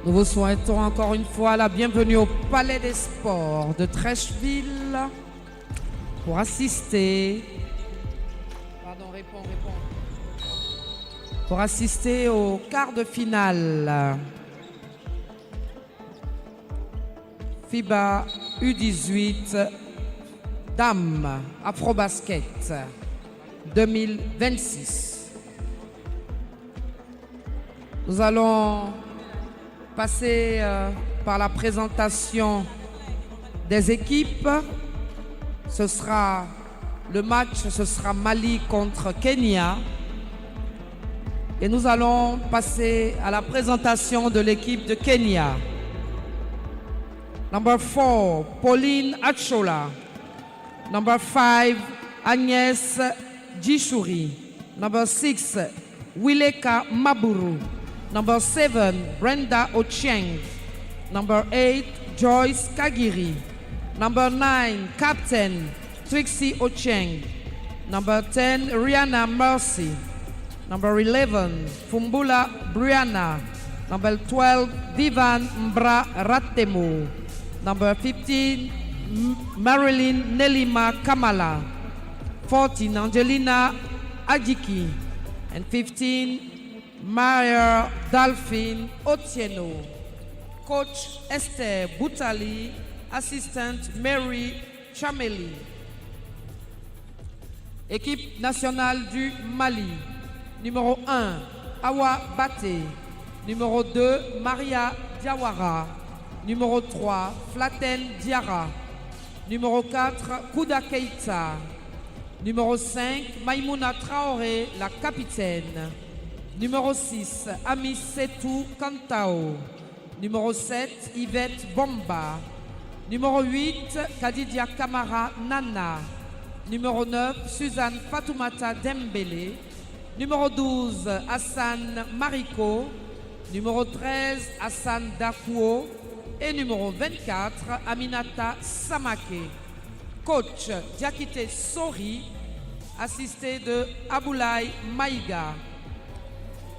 Nous vous souhaitons encore une fois la bienvenue au Palais des Sports de Trècheville pour assister. Pour assister au quart de finale FIBA U18 Dames AfroBasket 2026. Nous allons passer par la présentation des équipes. Ce sera le match, ce sera Mali contre Kenya. Et nous allons passer à la présentation de l'équipe de Kenya. Number 4, Pauline Achola. Number 5, Agnès Jishuri. Number 6, Wileka Maburu. Number 7, Brenda Ochieng. Number 8, Joyce Kagiri. Number 9, Captain Trixie Ochieng. Number 10, Rihanna Mercy. Number 11, Fumbula Brianna. Number 12, Vivan Mbra Ratemo. Number 15, Marilyn Nelima Kamala. 14, Angelina Adjiki. And 15, Maria Dalphine Otieno. Coach Esther Boutali. Assistant Mary Chameli. Équipe nationale du Mali. Numéro 1, Awa Bate. Numéro 2, Maria Diawara. Numéro 3, Flaten Diara. Numéro 4, Kouda Keita. Numéro 5, Maïmouna Traoré, la capitaine. Numéro 6, Amis Setou Kantao. Numéro 7, Yvette Bomba. Numéro 8, Kadidia Kamara Nana. Numéro 9, Suzanne Fatoumata Dembélé. Numéro 12, Hassan Mariko. Numéro 13, Hassan Dakuo. Et numéro 24, Aminata Samake. Coach Diakite Sori, assisté de Aboulaye Maïga.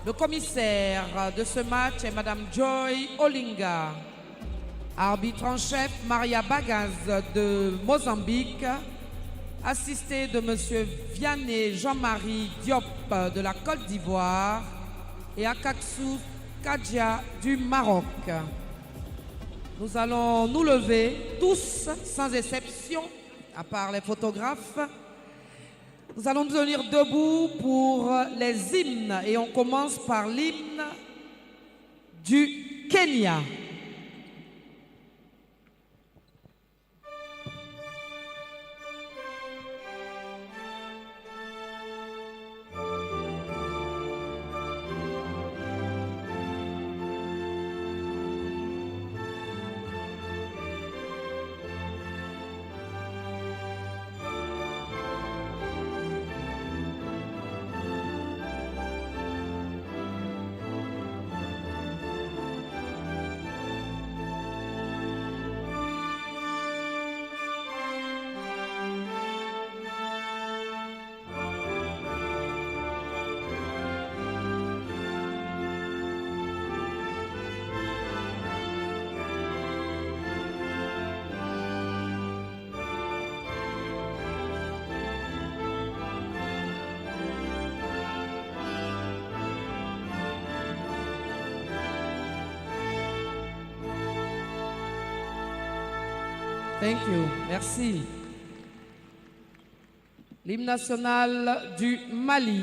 Le commissaire de ce match est Madame Joy Olinga. Arbitre en chef, Maria Bagaz de Mozambique. Assisté de M. Vianney Jean-Marie Diop de la Côte d'Ivoire et Akaksou Kadja du Maroc. Nous allons nous lever tous, sans exception, à part les photographes. Nous allons nous tenir debout pour les hymnes et on commence par l'hymne du Kenya. Thank you. Merci. L'hymne national du Mali.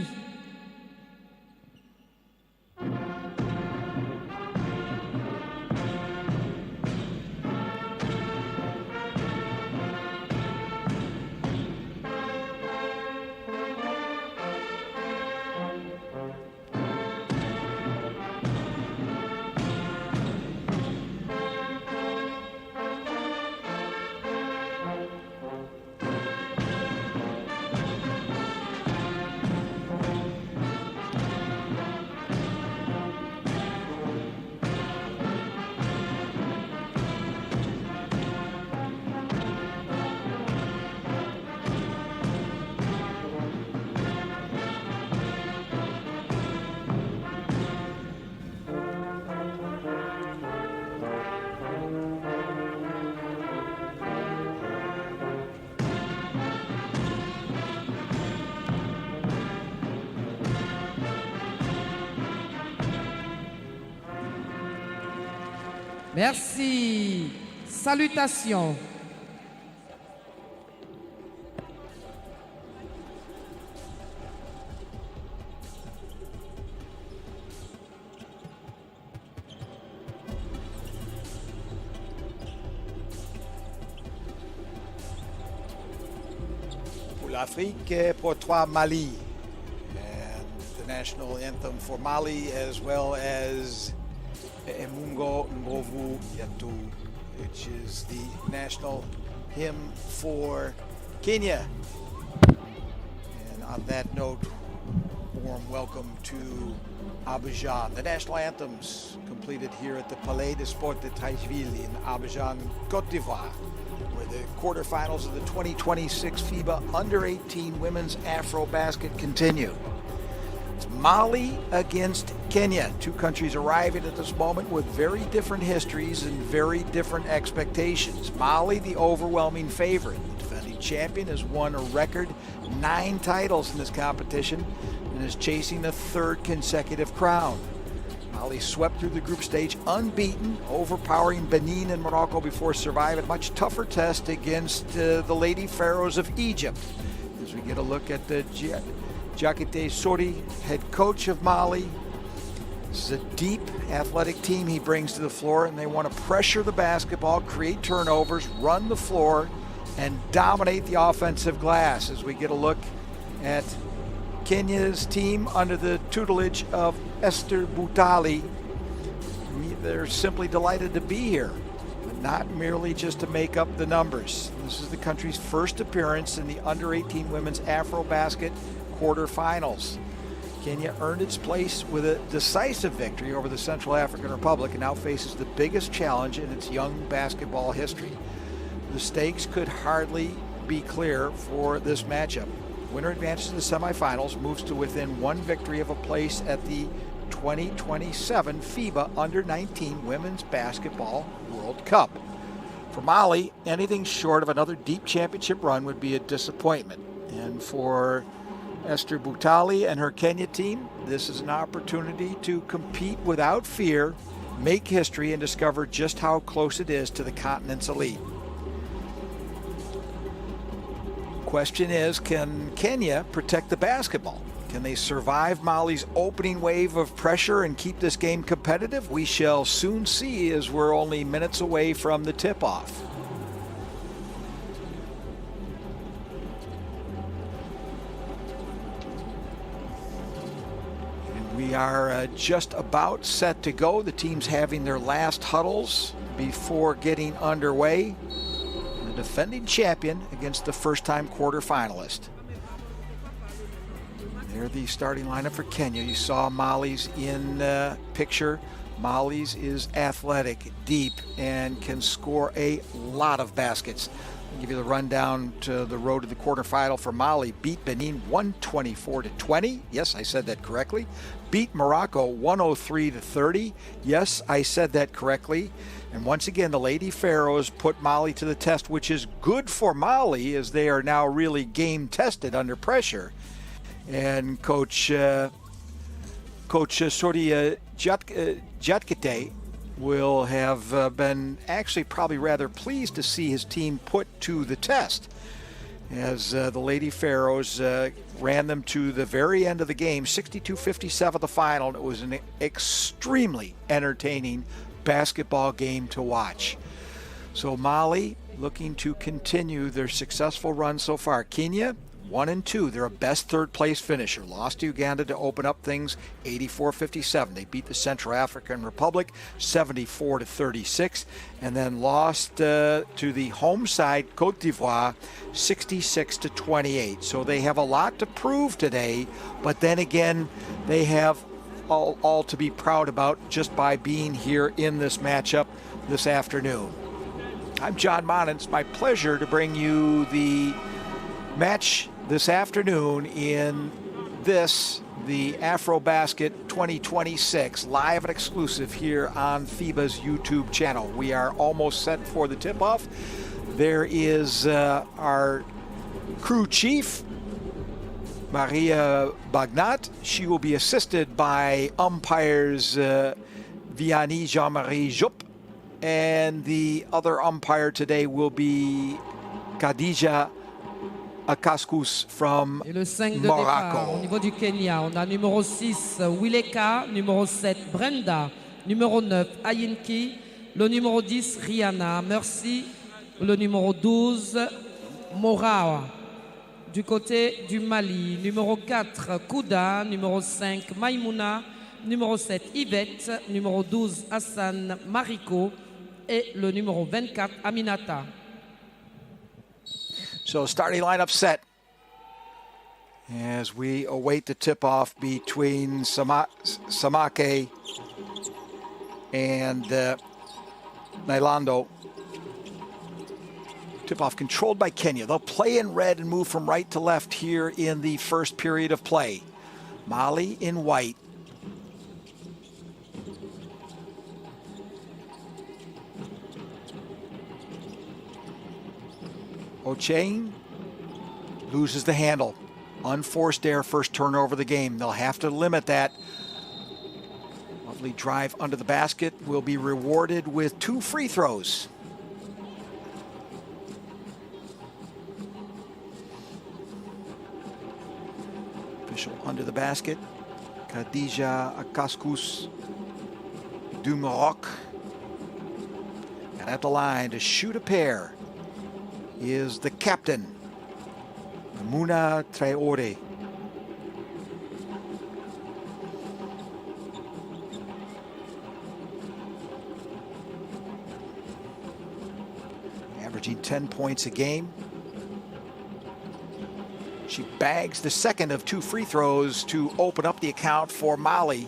Merci. Salutations. Pour l'Afrique, pour toi Mali. And the national anthem for Mali, as well as Emungo Ngovu Yatu, which is the national hymn for Kenya. And on that note, warm welcome to Abidjan. The national anthems completed here at the Palais de Sport de Treichville in Abidjan, Côte d'Ivoire, where the quarterfinals of the 2026 FIBA U18 Women's AfroBasket continue. It's Mali against Kenya. Two countries arriving at this moment with very different histories and very different expectations. Mali, the overwhelming favorite. The defending champion has won a record 9 titles in this competition and is chasing a 3rd consecutive crown. Mali swept through the group stage unbeaten, overpowering Benin and Morocco before surviving a much tougher test against the Lady Pharaohs of Egypt. As we get a look at the Diakité Sori, head coach of Mali. This is a deep athletic team he brings to the floor, and they want to pressure the basketball, create turnovers, run the floor, and dominate the offensive glass. As we get a look at Kenya's team under the tutelage of Esther Butali, they're simply delighted to be here, but not merely just to make up the numbers. This is the country's first appearance in the under-18 women's AfroBasket quarterfinals. Kenya earned its place with a decisive victory over the Central African Republic and now faces the biggest challenge in its young basketball history. The stakes could hardly be clear for this matchup. Winner advances to the semifinals, moves to within 1 victory of a place at the 2027 FIBA Under-19 Women's Basketball World Cup. For Mali, anything short of another deep championship run would be a disappointment. And for Esther Butali and her Kenya team, this is an opportunity to compete without fear, make history, and discover just how close it is to the continent's elite. Question is, can Kenya protect the basketball? Can they survive Mali's opening wave of pressure and keep this game competitive? We shall soon see, as we're only minutes away from the tip-off. We are just about set to go. The team's having their last huddles before getting underway. The defending champion against the first-time quarterfinalist. They're the starting lineup for Kenya. You saw Mali's in picture. Mali's is athletic, deep, and can score a lot of baskets. I'll give you the rundown to the road to the quarterfinal for Mali. Beat Benin 124-20. Yes, I said that correctly. Beat Morocco 103-30. Yes, I said that correctly. And once again, the Lady Pharaohs put Mali to the test, which is good for Mali as they are now really game tested under pressure. And Coach Sori Diakité will have been actually probably rather pleased to see his team put to the test, as the Lady Pharaohs ran them to the very end of the game, 62-57 the final. And it was an extremely entertaining basketball game to watch. So Mali looking to continue their successful run so far. Kenya 1-2. They're a best third place finisher. Lost to Uganda to open up things 84-57. They beat the Central African Republic 74-36, and then lost to the home side Côte d'Ivoire 66-28. So they have a lot to prove today, but then again, they have all to be proud about just by being here in this matchup this afternoon. I'm John Monin. It's my pleasure to bring you the match this afternoon in this, the AfroBasket 2026, live and exclusive here on FIBA's YouTube channel. We are almost set for the tip-off. There is our crew chief, Maria Bagnat. She will be assisted by umpires Vianney Jean-Marie Jupp And the other umpire today will be Khadija Akaskus from Et le 5 de départ au Morocco. niveau du Kenya, on a numéro 6 Wileka, numéro 7 Brenda, numéro 9 Ayinki, le numéro 10 Rihanna, merci, le numéro 12 Morawa. Du côté du Mali, numéro 4 Kouda, numéro 5 Maïmouna, numéro 7 Yvette, numéro 12 Hassan Mariko et le numéro 24 Aminata. So starting lineup set as we await the tip-off between Samake and Nailando. Tip-off controlled by Kenya. They'll play in red and move from right to left here in the first period of play. Mali in white. Ochain loses the handle. Unforced error, first turnover of the game. They'll have to limit that. Lovely drive under the basket will be rewarded with 2 free throws. Official under the basket. Khadija Akaskus du Maroc. And at the line to shoot a pair is the captain, Muna Traore. Averaging 10 points a game. She bags the second of 2 free throws to open up the account for Mali.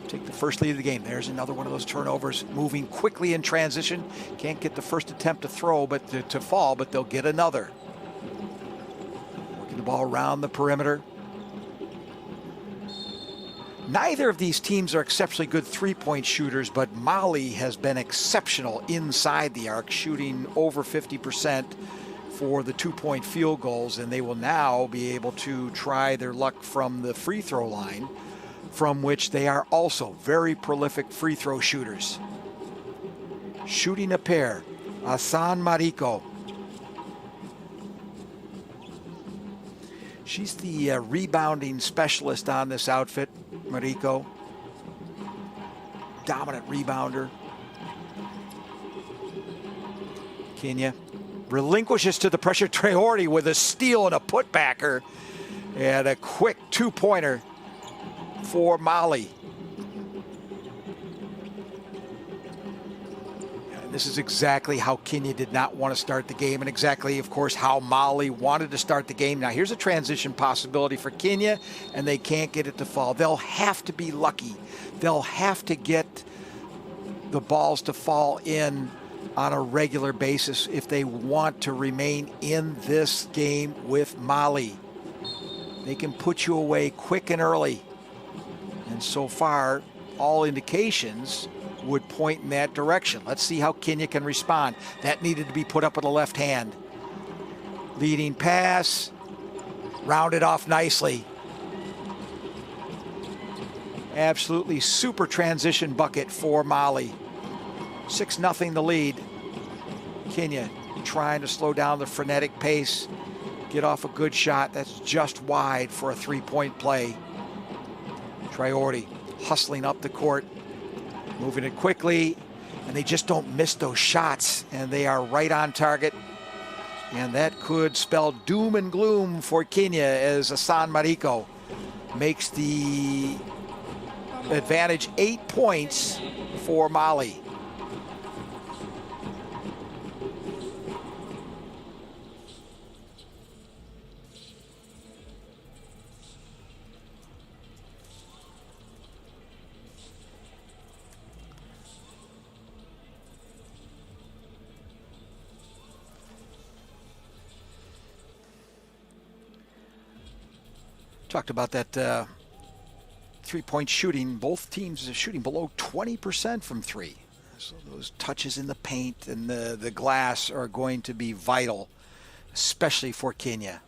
Take the first lead of the game. There's another one of those turnovers, moving quickly in transition. Can't get the first attempt to throw, but to fall, but they'll get another. Working the ball around the perimeter. Neither of these teams are exceptionally good three-point shooters, but Mali has been exceptional inside the arc, shooting over 50% for the 2-point field goals, and they will now be able to try their luck from the free throw line, from which they are also very prolific free throw shooters. Shooting a pair, Hassan Mariko. She's the rebounding specialist on this outfit, Mariko. Dominant rebounder. Kenya relinquishes to the pressure. Traore with a steal and a putbacker, and a quick 2-pointer for Mali. And this is exactly how Kenya did not want to start the game, and exactly, of course, how Mali wanted to start the game. Now here's a transition possibility for Kenya, and they can't get it to fall. They'll have to be lucky. They'll have to get the balls to fall in on a regular basis if they want to remain in this game with Mali. They can put you away quick and early. And so far, all indications would point in that direction. Let's see how Kenya can respond. That needed to be put up with the left hand. Leading pass, rounded off nicely. Absolutely super transition bucket for Mali. 6-0 the lead. Kenya trying to slow down the frenetic pace, get off a good shot. That's just wide for a 3-point play. Traore hustling up the court, moving it quickly, and they just don't miss those shots, and they are right on target. And that could spell doom and gloom for Kenya as Hassan Mariko makes the advantage 8 points for Mali. Talked about that three-point shooting. Both teams are shooting below 20% from three. So those touches in the paint and the glass are going to be vital, especially for Kenya.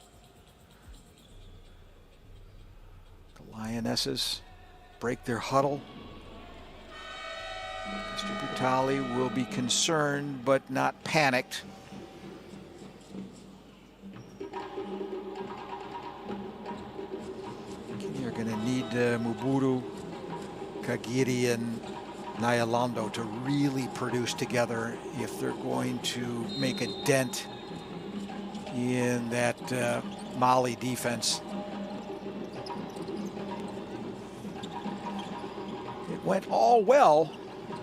The Lionesses break their huddle. Mr. Butali will be concerned but not panicked. You're going to need Muburu, Kagiri, and Nyalando to really produce together if they're going to make a dent in that Mali defense. It went all well,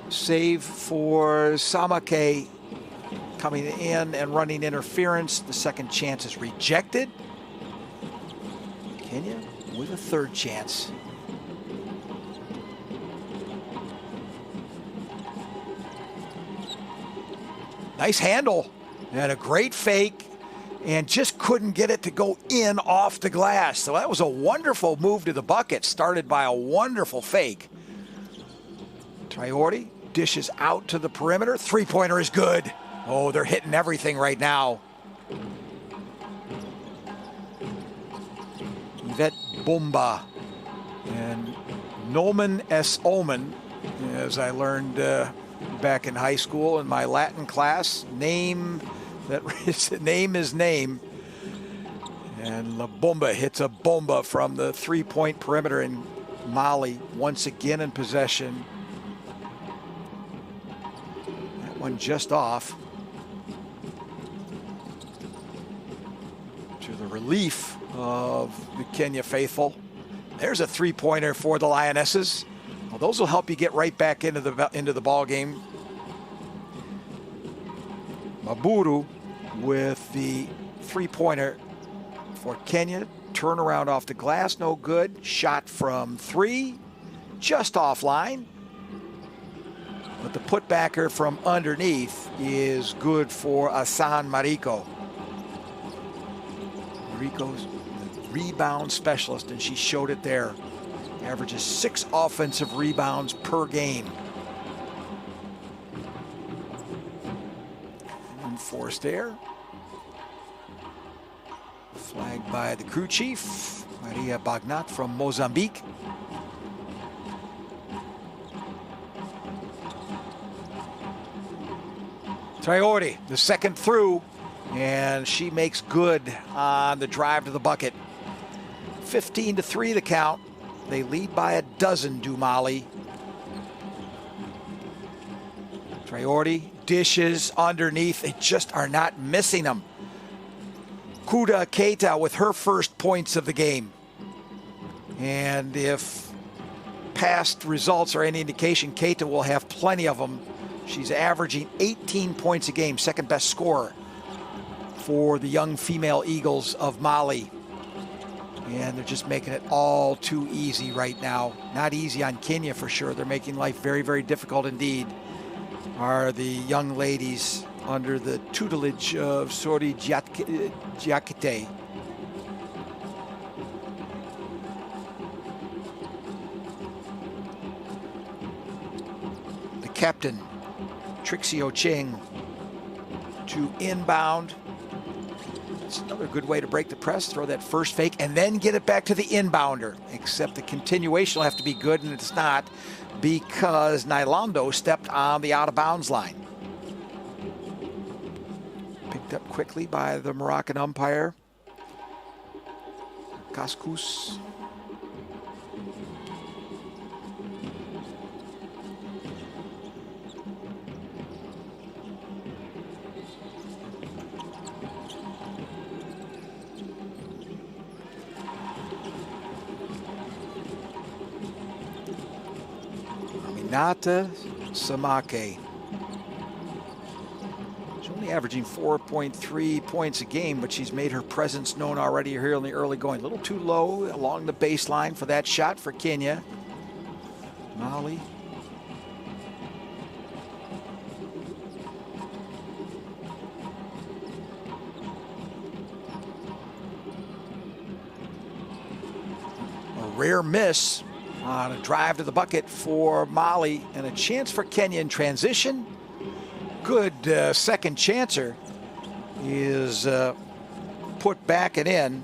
save for Samake coming in and running interference. The second chance is rejected. Kenya with a third chance. Nice handle and a great fake, and just couldn't get it to go in off the glass. So that was a wonderful move to the bucket, started by a wonderful fake. Traore dishes out to the perimeter. Three-pointer is good. Oh, they're hitting everything right now. Yvette Bomba and Noman S. Oman, as I learned back in high school in my Latin class. Name is name. And La Bomba hits a bomba from the three-point perimeter, and Mali once again in possession. That one just off. To the relief of the Kenya faithful. There's a three-pointer for the Lionesses. Well, those will help you get right back into the ball game. Maburu with the three-pointer for Kenya. Turnaround off the glass, no good. Shot from three, just offline. But the putbacker from underneath is good for Asan Mariko. Mariko's the rebound specialist, and she showed it there. Averages 6 offensive rebounds per game. Enforced error. Flagged by the crew chief, Maria Bagnat from Mozambique. Traore, the second through, and she makes good on the drive to the bucket. 15-3 the count. They lead by a dozen, do Mali. Traore dishes underneath. They just are not missing them. Kuda Keita with her first points of the game. And if past results are any indication, Keita will have plenty of them. She's averaging 18 points a game, second best scorer for the young female Eagles of Mali. And they're just making it all too easy right now. Not easy on Kenya for sure. They're making life very, very difficult indeed. Are the young ladies under the tutelage of Sori Diakite. The captain, Trixie Ocheng, to inbound. It's another good way to break the press, throw that first fake, and then get it back to the inbounder. Except the continuation will have to be good, and it's not, because Nyalando stepped on the out-of-bounds line. Picked up quickly by the Moroccan umpire. Kaskus. Aminata Samake. She's only averaging 4.3 points a game, but she's made her presence known already here in the early going. A little too low along the baseline for that shot for Kenya. Mali. A rare miss on a drive to the bucket for Mali, and a chance for Kenya in transition. Good second chancer is put back and in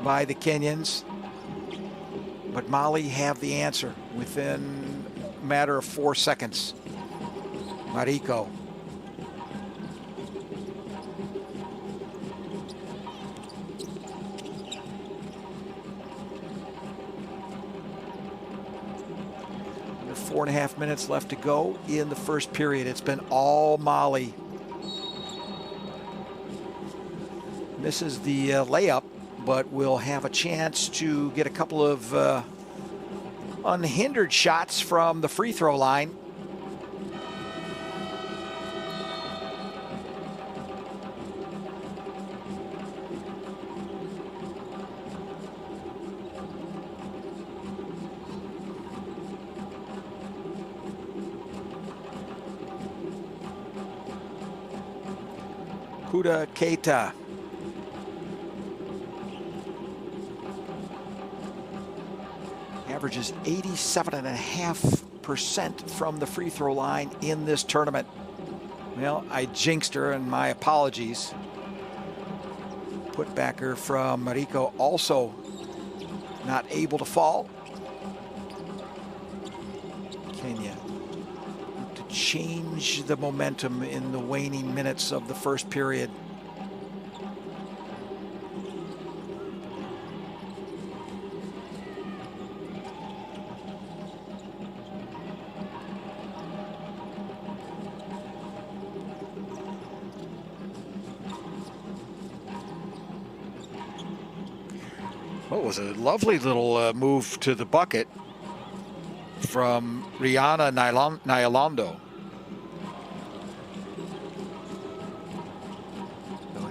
by the Kenyans, but Mali have the answer within matter of 4 seconds. Mariko. Under 4.5 minutes left to go in the first period. It's been all Mali. Misses the layup, but will have a chance to get a couple of unhindered shots from the free throw line. Kuda Keita. Averages 87.5% from the free throw line in this tournament. Well, I jinxed her, and my apologies. Putbacker from Mariko also not able to fall. Kenya to change the momentum in the waning minutes of the first period. Well, it was a lovely little move to the bucket from Rihanna Nyalando.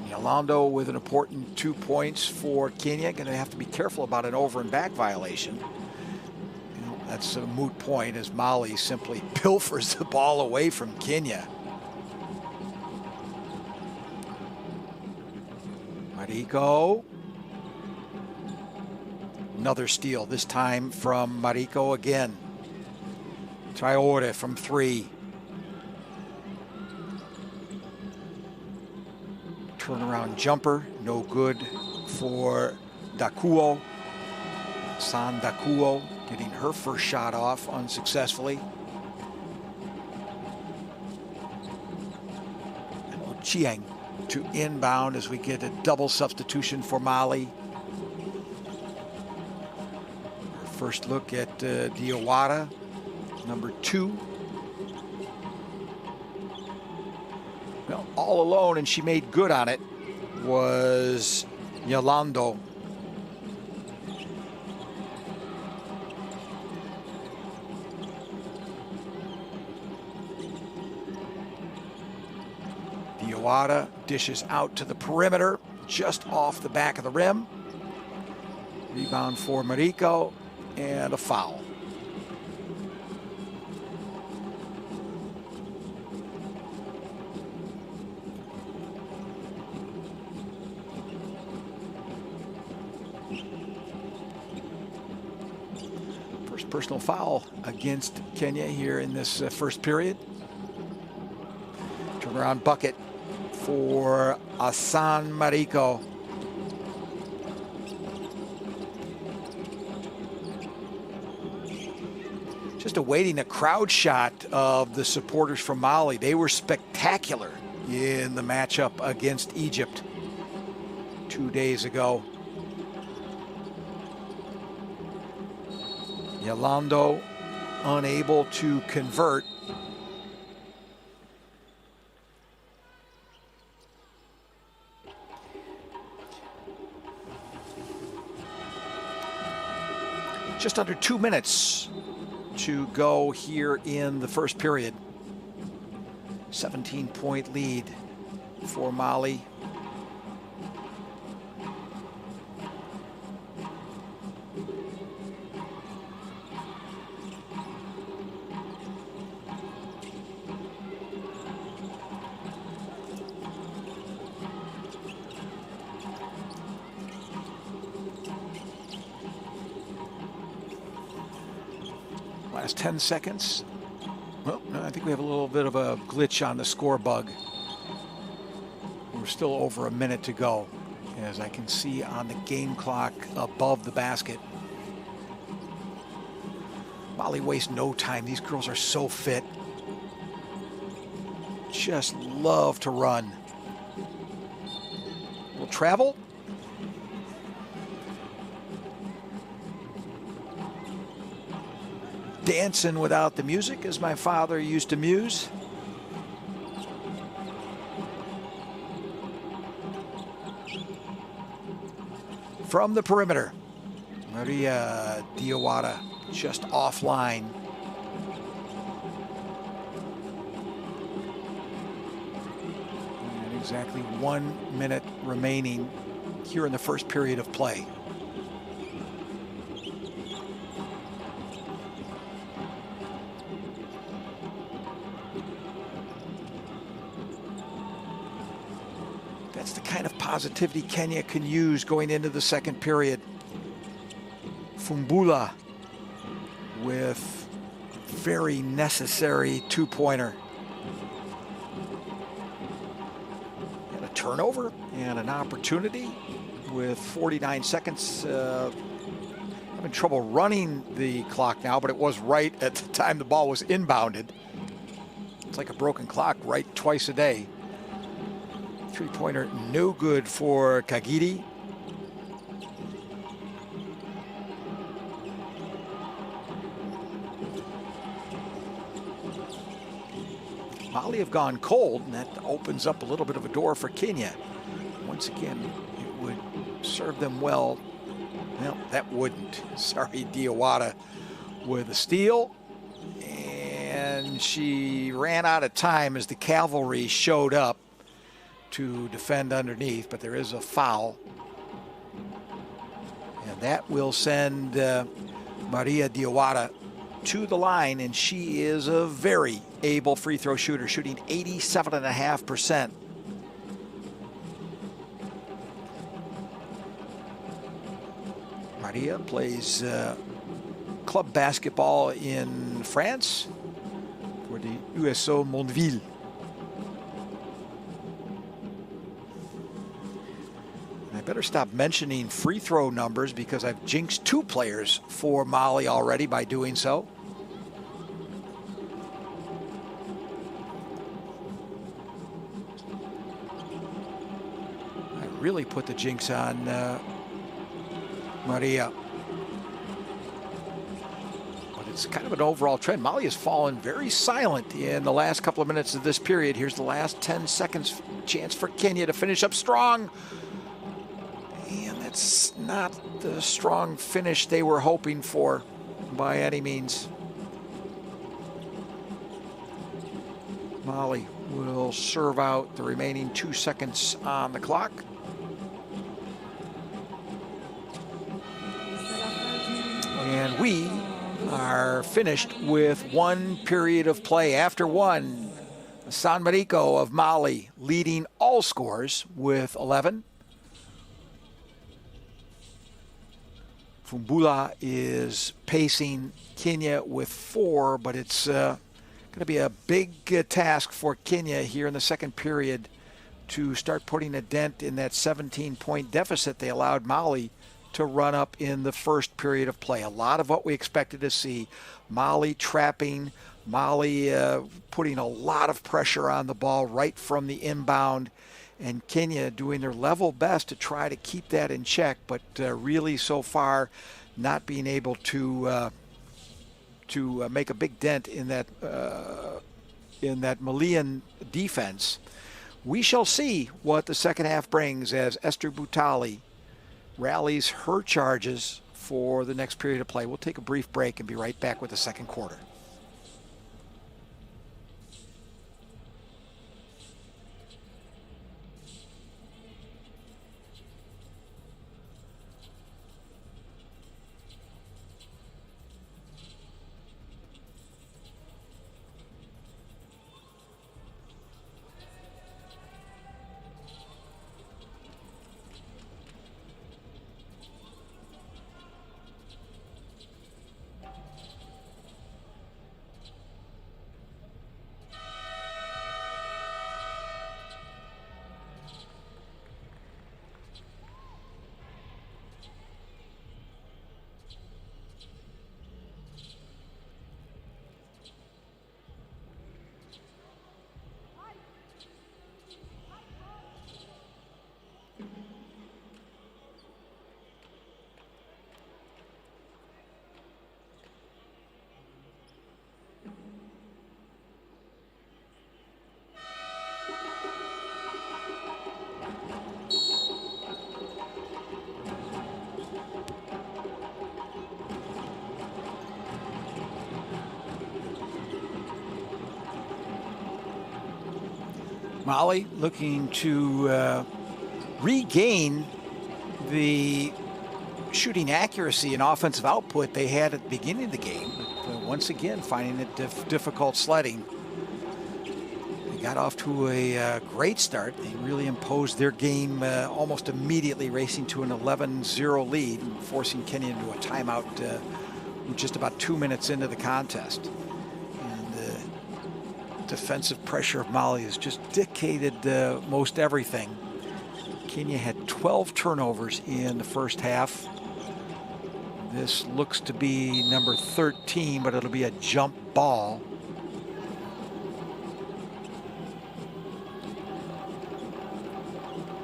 Nyalando with an important 2 points for Kenya. Going to have to be careful about an over and back violation. You know, that's a moot point as Mali simply pilfers the ball away from Kenya. Mariko. Another steal, this time from Mariko again. Traore from 3. Turnaround jumper, no good for Dakuo. San Dakuo getting her first shot off unsuccessfully. And Ochieng to inbound as we get a double substitution for Mali. First look at Diawara, number 2. Well, all alone, and she made good on it, was Nyalando. Diawara dishes out to the perimeter, just off the back of the rim. Rebound for Mariko. And a foul. First personal foul against Kenya here in this first period. Turnaround bucket for Asan Mariko. Just awaiting a crowd shot of the supporters from Mali. They were spectacular in the matchup against Egypt 2 days ago. Nyalando unable to convert. Just under 2 minutes to go here in the first period. 17-point lead for Mali. Last 10 seconds. Well, no, I think we have a little bit of a glitch on the score bug. We're still over a minute to go, as I can see on the game clock above the basket. Mali wastes no time. These girls are so fit. Just love to run. Will travel. Dancing without the music, as my father used to muse. From the perimeter, Maria Diawara just offline. And exactly 1 minute remaining here in the first period of play. That's the kind of positivity Kenya can use going into the second period. Fumbula with a very necessary two-pointer. And a turnover and an opportunity with 49 seconds. Having trouble running the clock now, but it was right at the time the ball was inbounded. It's like a broken clock, right twice a day. Three-pointer no good for Kagiri. Mali have gone cold, and that opens up a little bit of a door for Kenya. Once again, it would serve them well. Well, that wouldn't. Sorry, Diawara with a steal. And she ran out of time as the cavalry showed up to defend underneath, but there is a foul. And that will send Maria Diawara to the line, and she is a very able free throw shooter, shooting 87.5%. Maria plays club basketball in France for the USO Mondeville. I better stop mentioning free throw numbers because I've jinxed two players for Mali already by doing so. I really put the jinx on Maria. But it's kind of an overall trend. Mali has fallen very silent in the last couple of minutes of this period. Here's the last 10 seconds chance for Kenya to finish up strong. And that's not the strong finish they were hoping for by any means. Mali will serve out the remaining 2 seconds on the clock. And we are finished with one period of play. After one, San Marino of Mali leading all scores with 11. Fumbula is pacing Kenya with 4, but it's going to be a big task for Kenya here in the second period to start putting a dent in that 17-point deficit they allowed Mali to run up in the first period of play. A lot of what we expected to see. Mali trapping, Mali putting a lot of pressure on the ball right from the inbound, and Kenya doing their level best to try to keep that in check, but really so far not being able to make a big dent in that Malian defense. We shall see what the second half brings as Esther Boutali rallies her charges for the next period of play. We'll take a brief break and be right back with the second quarter. Mali looking to regain the shooting accuracy and offensive output they had at the beginning of the game, but once again finding it difficult sledding. They got off to a great start. They really imposed their game almost immediately, racing to an 11-0 lead and forcing Kenya into a timeout just about 2 minutes into the contest. And the defensive pressure of Mali has just dictated most everything. Kenya had 12 turnovers in the first half. This looks to be number 13, but it'll be a jump ball.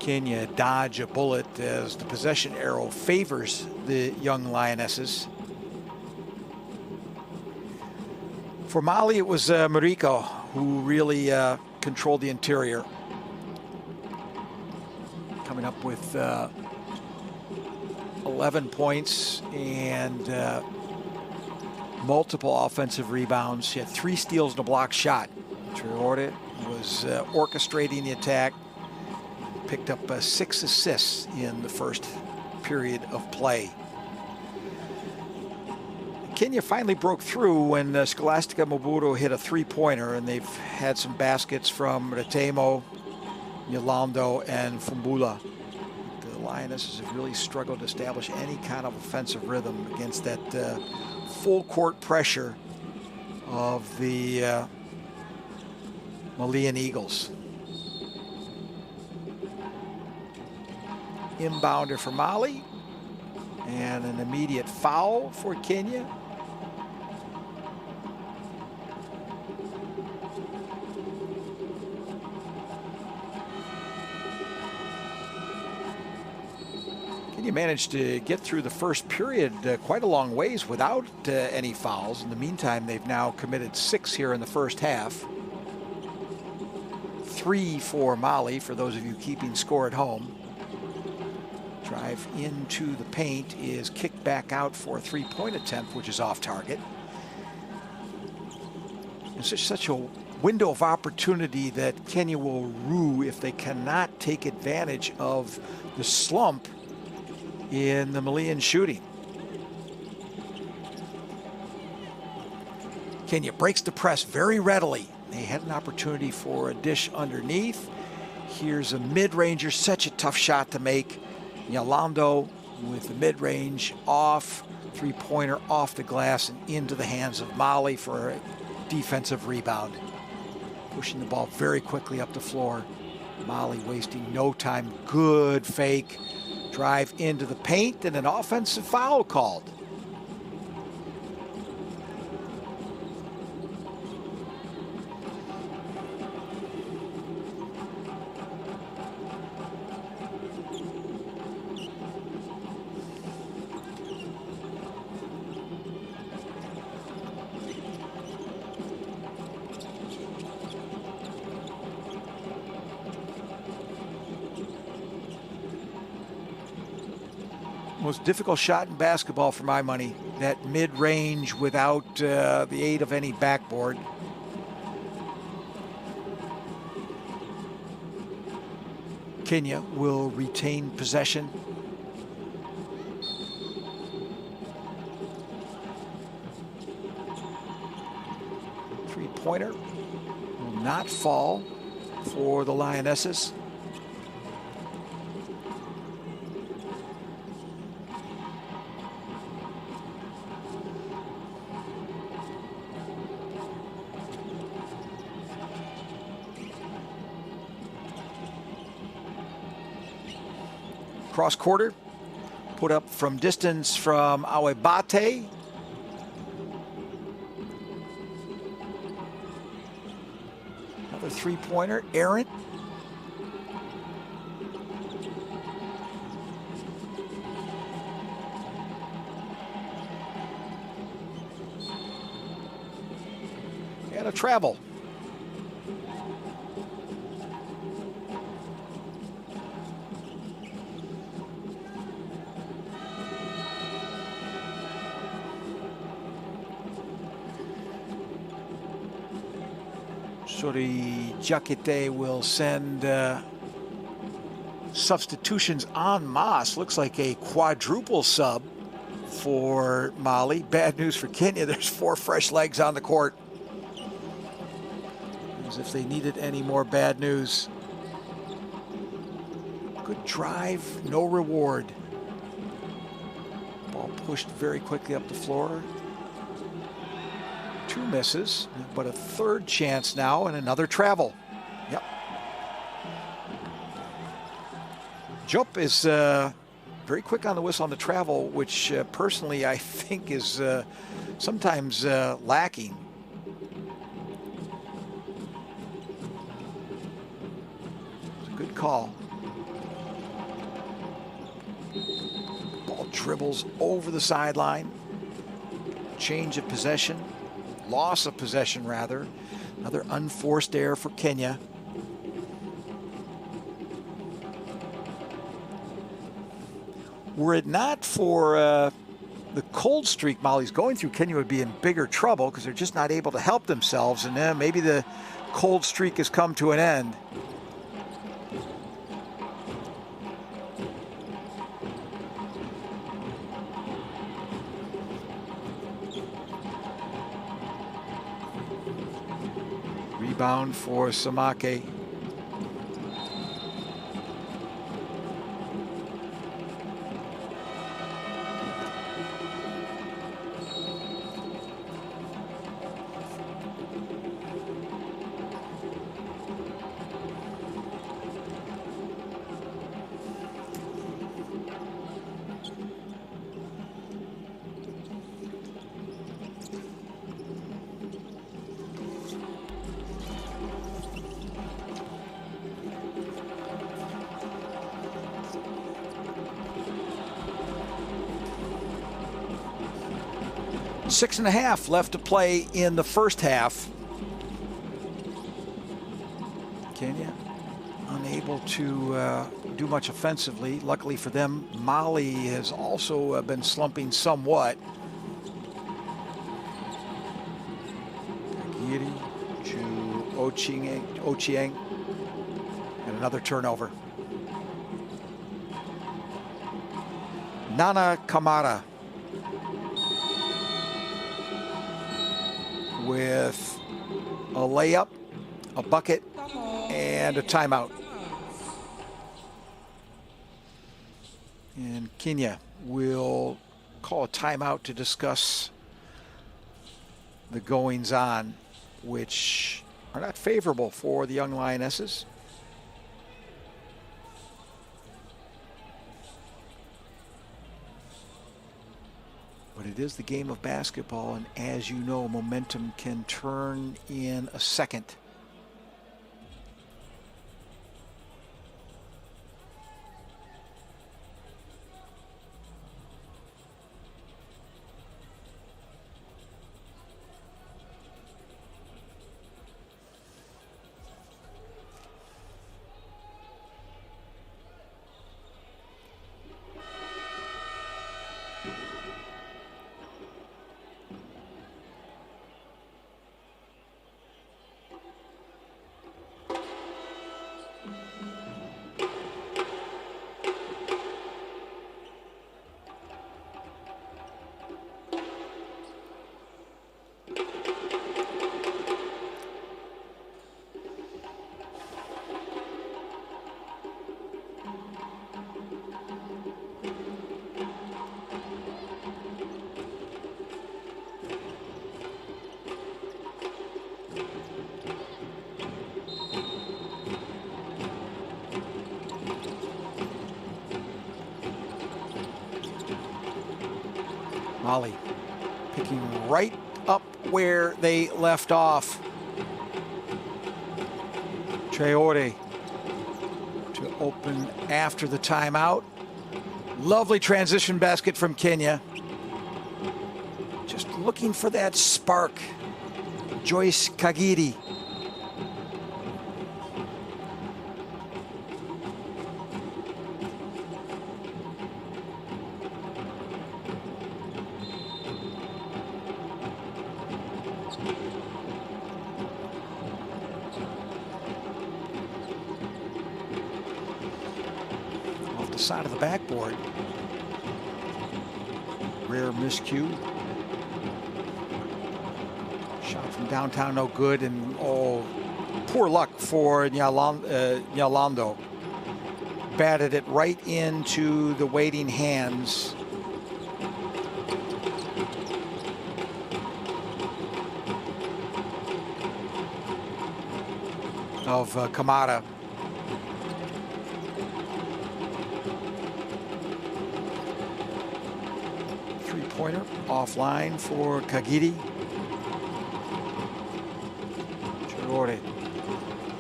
Kenya dodge a bullet as the possession arrow favors the young Lionesses. For Mali, it was Mariko who really controlled the interior, coming up with 11 points and multiple offensive rebounds. She had 3 steals and a block shot. Traore was orchestrating the attack, picked up 6 assists in the first period of play. Kenya finally broke through when Scholastica Mobutu hit a 3-pointer, and they've had some baskets from Retemo, Yolando, and Fumbula. The Lionesses have really struggled to establish any kind of offensive rhythm against that full court pressure of the Malian Eagles. Inbounder for Mali, and an immediate foul for Kenya. Kenya managed to get through the first period quite a long ways without any fouls. In the meantime, they've now committed 6 here in the first half. 3 for Mali, for those of you keeping score at home. Drive into the paint is kicked back out for a 3-point attempt, which is off target. It's such a window of opportunity that Kenya will rue if they cannot take advantage of the slump in the Malian shooting. Kenya breaks the press very readily. They had an opportunity for a dish underneath. Here's a mid-ranger, such a tough shot to make. Yolando with the mid-range off, 3-pointer off the glass and into the hands of Mali for a defensive rebound. Pushing the ball very quickly up the floor. Mali wasting no time. Good fake. Drive into the paint and an offensive foul called. Most difficult shot in basketball for my money. That mid-range without the aid of any backboard. Kenya will retain possession. Three-pointer will not fall for the Lionesses. Cross quarter, put up from distance from Awebate. Another 3-pointer, errant. And a travel. Sori Jakite will send substitutions en masse. Looks like a quadruple sub for Mali. Bad news for Kenya. There's 4 fresh legs on the court. As if they needed any more bad news. Good drive, no reward. Ball pushed very quickly up the floor. 2 misses, but a 3rd chance now and another travel. Yep. Jup is very quick on the whistle on the travel, which personally I think is sometimes lacking. It's a good call. Ball dribbles over the sideline. Change of possession. Loss of possession, rather. Another unforced error for Kenya. Were it not for the cold streak Mali's going through, Kenya would be in bigger trouble because they're just not able to help themselves. And then maybe the cold streak has come to an end. Rebound for Samake. Six and a half left to play in the first half. Kenya unable to do much offensively. Luckily for them, Mali has also been slumping somewhat. Agiri to Ochieng, and another turnover. Nana Kamara with a layup, a bucket, and a timeout. And Kenya will call a timeout to discuss the goings-on, which are not favorable for the young Lionesses. But it is the game of basketball, and as you know, momentum can turn in a second. Mali picking right up where they left off. Traore to open after the timeout. Lovely transition basket from Kenya. Just looking for that spark. Joyce Kagiri. the side of the backboard. Rare miscue. Shot from downtown, no good, and poor luck for Nyalando. Batted it right into the waiting hands of Kamada. Three-pointer offline for Kagiri. Chirore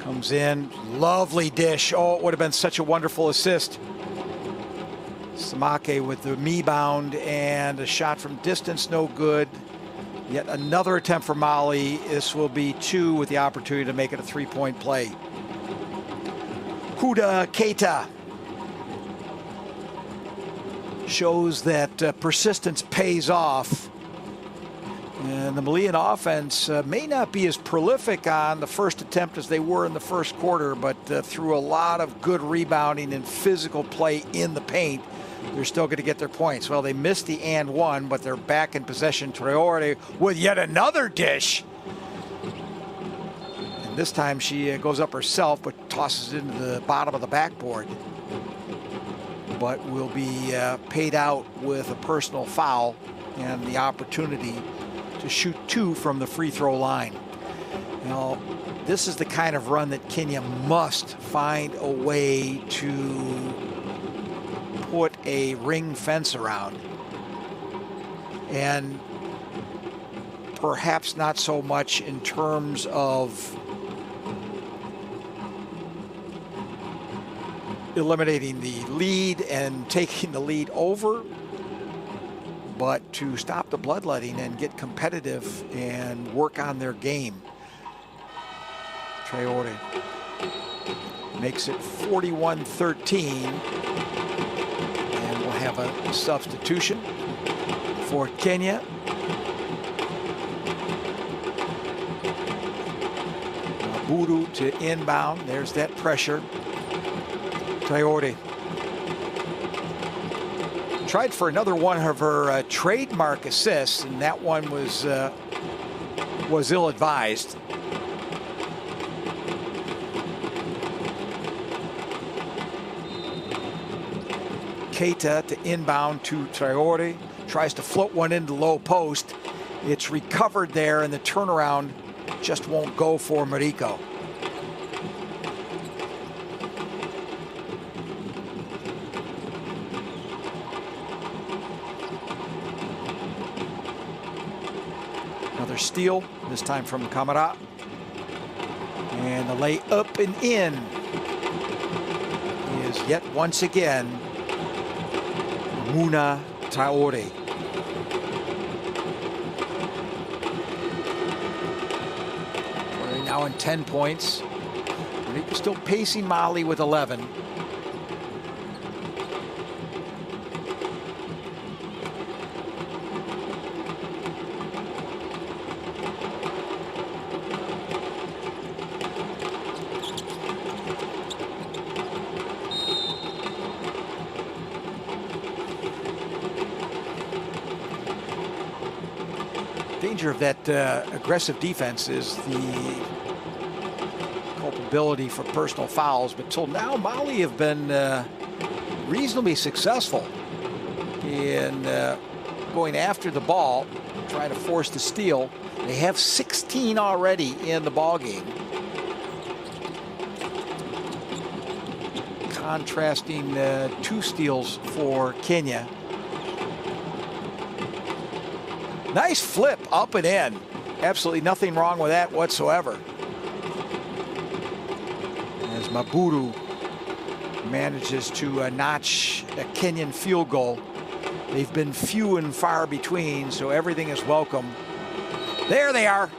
comes in, lovely dish. Oh, it would have been such a wonderful assist. Samake with the rebound and a shot from distance, no good. Yet another attempt for Mali. This will be 2 with the opportunity to make it a 3-point play. Huda Keita shows that persistence pays off. And the Malian offense may not be as prolific on the first attempt as they were in the first quarter, but through a lot of good rebounding and physical play in the paint, they're still going to get their points. Well, they missed the and one, but they're back in possession. Traore with yet another dish. And this time she goes up herself, but tosses it into the bottom of the backboard. But will be paid out with a personal foul and the opportunity to shoot 2 from the free throw line. Now, this is the kind of run that Kenya must find a way to put a ring fence around, and perhaps not so much in terms of eliminating the lead and taking the lead over, but to stop the bloodletting and get competitive and work on their game. Traore makes it 41-13. Have a substitution for Kenya. Buru to inbound. There's that pressure. Traore tried for another one of her trademark assists, and that one was ill-advised. Keita to inbound to Traore, tries to float one into low post. It's recovered there, and the turnaround just won't go for Mariko. Another steal, this time from Kamara. And the lay up and in is yet once again Muna Traore. We're now in 10 points. We're still pacing Mali with 11. Danger of that aggressive defense is the culpability for personal fouls, but till now Mali have been reasonably successful in going after the ball, trying to force the steal. They have 16 already in the ball game. Contrasting 2 steals for Kenya. Nice flip up and in. Absolutely nothing wrong with that whatsoever. As Maburu manages to notch a Kenyan field goal. They've been few and far between, so everything is welcome. There they are,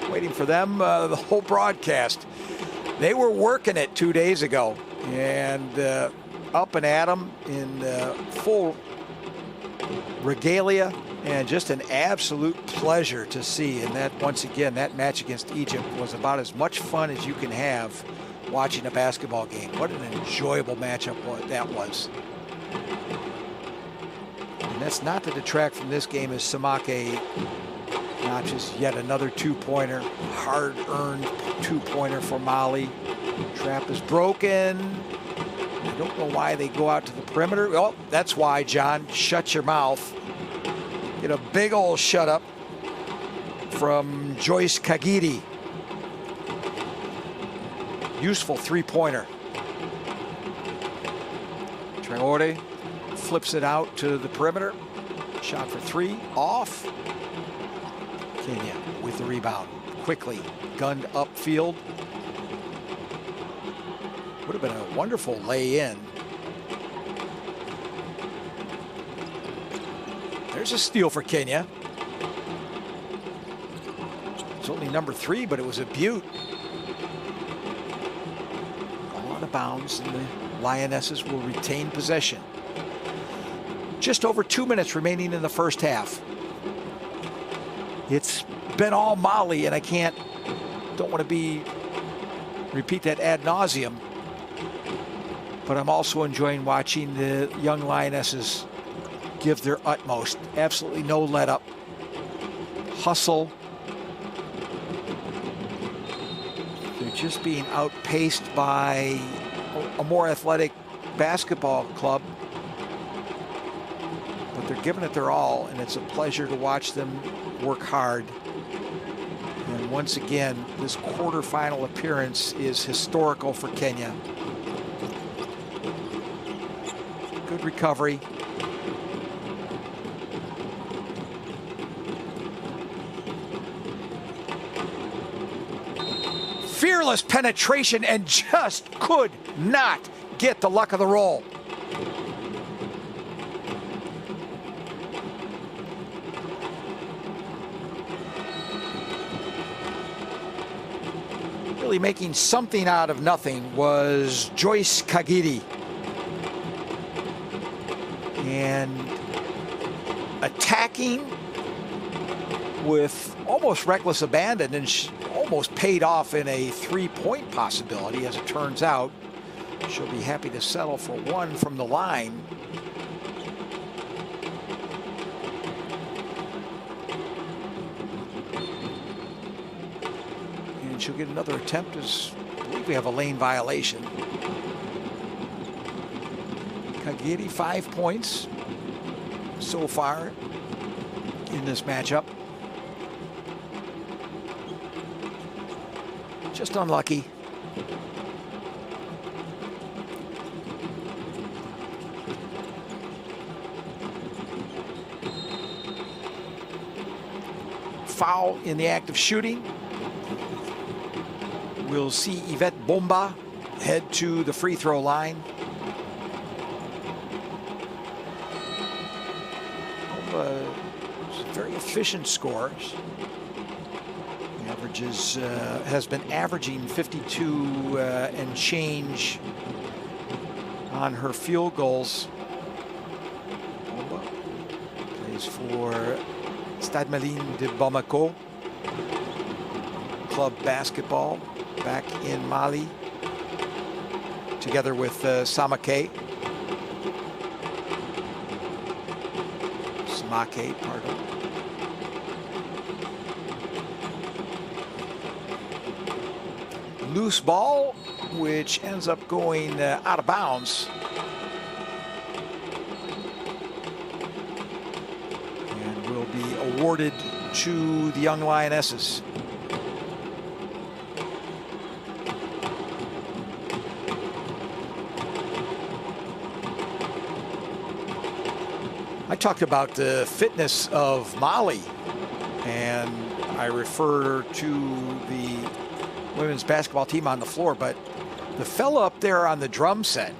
waiting for them the whole broadcast. They were working it 2 days ago, and up and at them in full regalia. And just an absolute pleasure to see. And that, once again, that match against Egypt was about as much fun as you can have watching a basketball game. What an enjoyable matchup that was. And that's not to detract from this game as Samake notches yet another two-pointer. Hard-earned two-pointer for Mali. Trap is broken. I don't know why they go out to the perimeter. Oh, that's why, John. Shut your mouth. Get a big old shut up from Joyce Kagiri. Useful three-pointer. Traore flips it out to the perimeter. Shot for three, off. Kenya with the rebound. Quickly gunned upfield. Would have been a wonderful lay-in. There's a steal for Kenya. It's only number 3, but it was a beaut. All out of bounds, and the Lionesses will retain possession. Just over 2 minutes remaining in the first half. It's been all Mali, and don't want to repeat that ad nauseum. But I'm also enjoying watching the young Lionesses give their utmost. Absolutely no let up. Hustle. They're just being outpaced by a more athletic basketball club. But they're giving it their all, and it's a pleasure to watch them work hard. And once again, this quarterfinal appearance is historical for Kenya. Good recovery. Fearless penetration, and just could not get the luck of the roll. Really making something out of nothing was Joyce Kagiri. And attacking with almost reckless abandon, and almost paid off in a three-point possibility. As it turns out, she'll be happy to settle for one from the line. And she'll get another attempt, as I believe we have a lane violation. Kagiri, 5 points so far in this matchup. Just unlucky. Foul in the act of shooting. We'll see Yvette Bomba head to the free throw line. Very efficient scores. Averages has been averaging 52 and change on her field goals. Bomba plays for Stade Malien de Bamako. Club basketball back in Mali, together with Samake. Samake, pardon. Loose ball, which ends up going out of bounds. And will be awarded to the young Lionesses. I talked about the fitness of Mali, and I refer to the women's basketball team on the floor, but the fella up there on the drum set,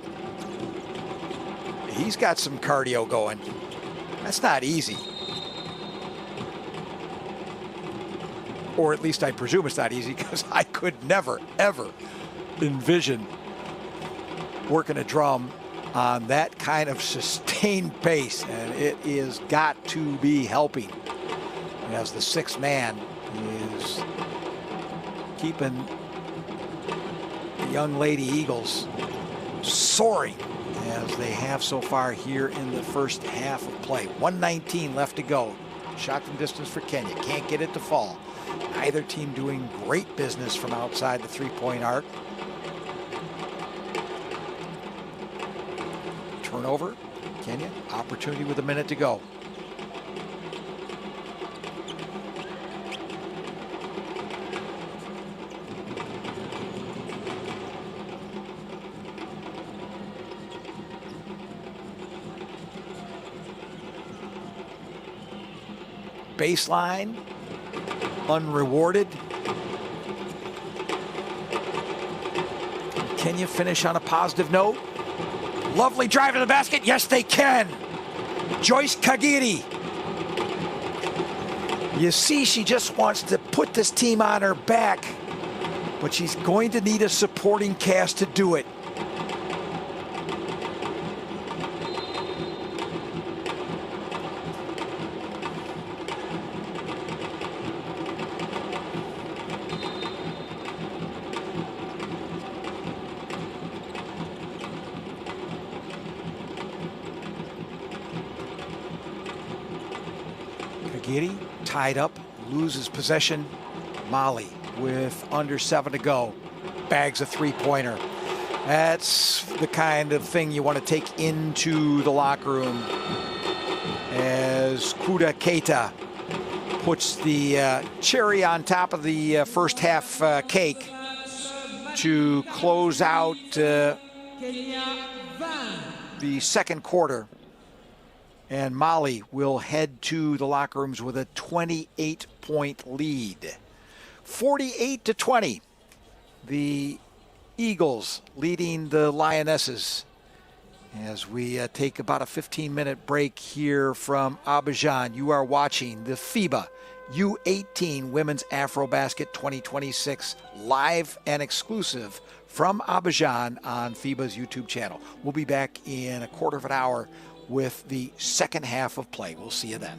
he's got some cardio going. That's not easy. Or at least I presume it's not easy, because I could never, ever envision working a drum on that kind of sustained pace, and it is got to be helping, as the sixth man is keeping the young Lady Eagles soaring as they have so far here in the first half of play. 1:19 left to go. Shot from distance for Kenya. Can't get it to fall. Either team doing great business from outside the three-point arc. Turnover. Kenya, opportunity with a minute to go. Baseline, unrewarded. Can Kenya finish on a positive note? Lovely drive to the basket. Yes, they can. Joyce Kagiri. You see, she just wants to put this team on her back, but she's going to need a supporting cast to do it. Kagiri tied up, loses possession. Mali with under 7 to go, bags a three-pointer. That's the kind of thing you want to take into the locker room as Kuda Keita puts the cherry on top of the first half cake to close out the second quarter. And Mali will head to the locker rooms with a 28-point lead. 48-20. The Eagles leading the Lionesses as we take about a 15-minute break here from Abidjan. You are watching the FIBA U18 Women's AfroBasket 2026 live and exclusive from Abidjan on FIBA's YouTube channel. We'll be back in a quarter of an hour with the second half of play. We'll see you then.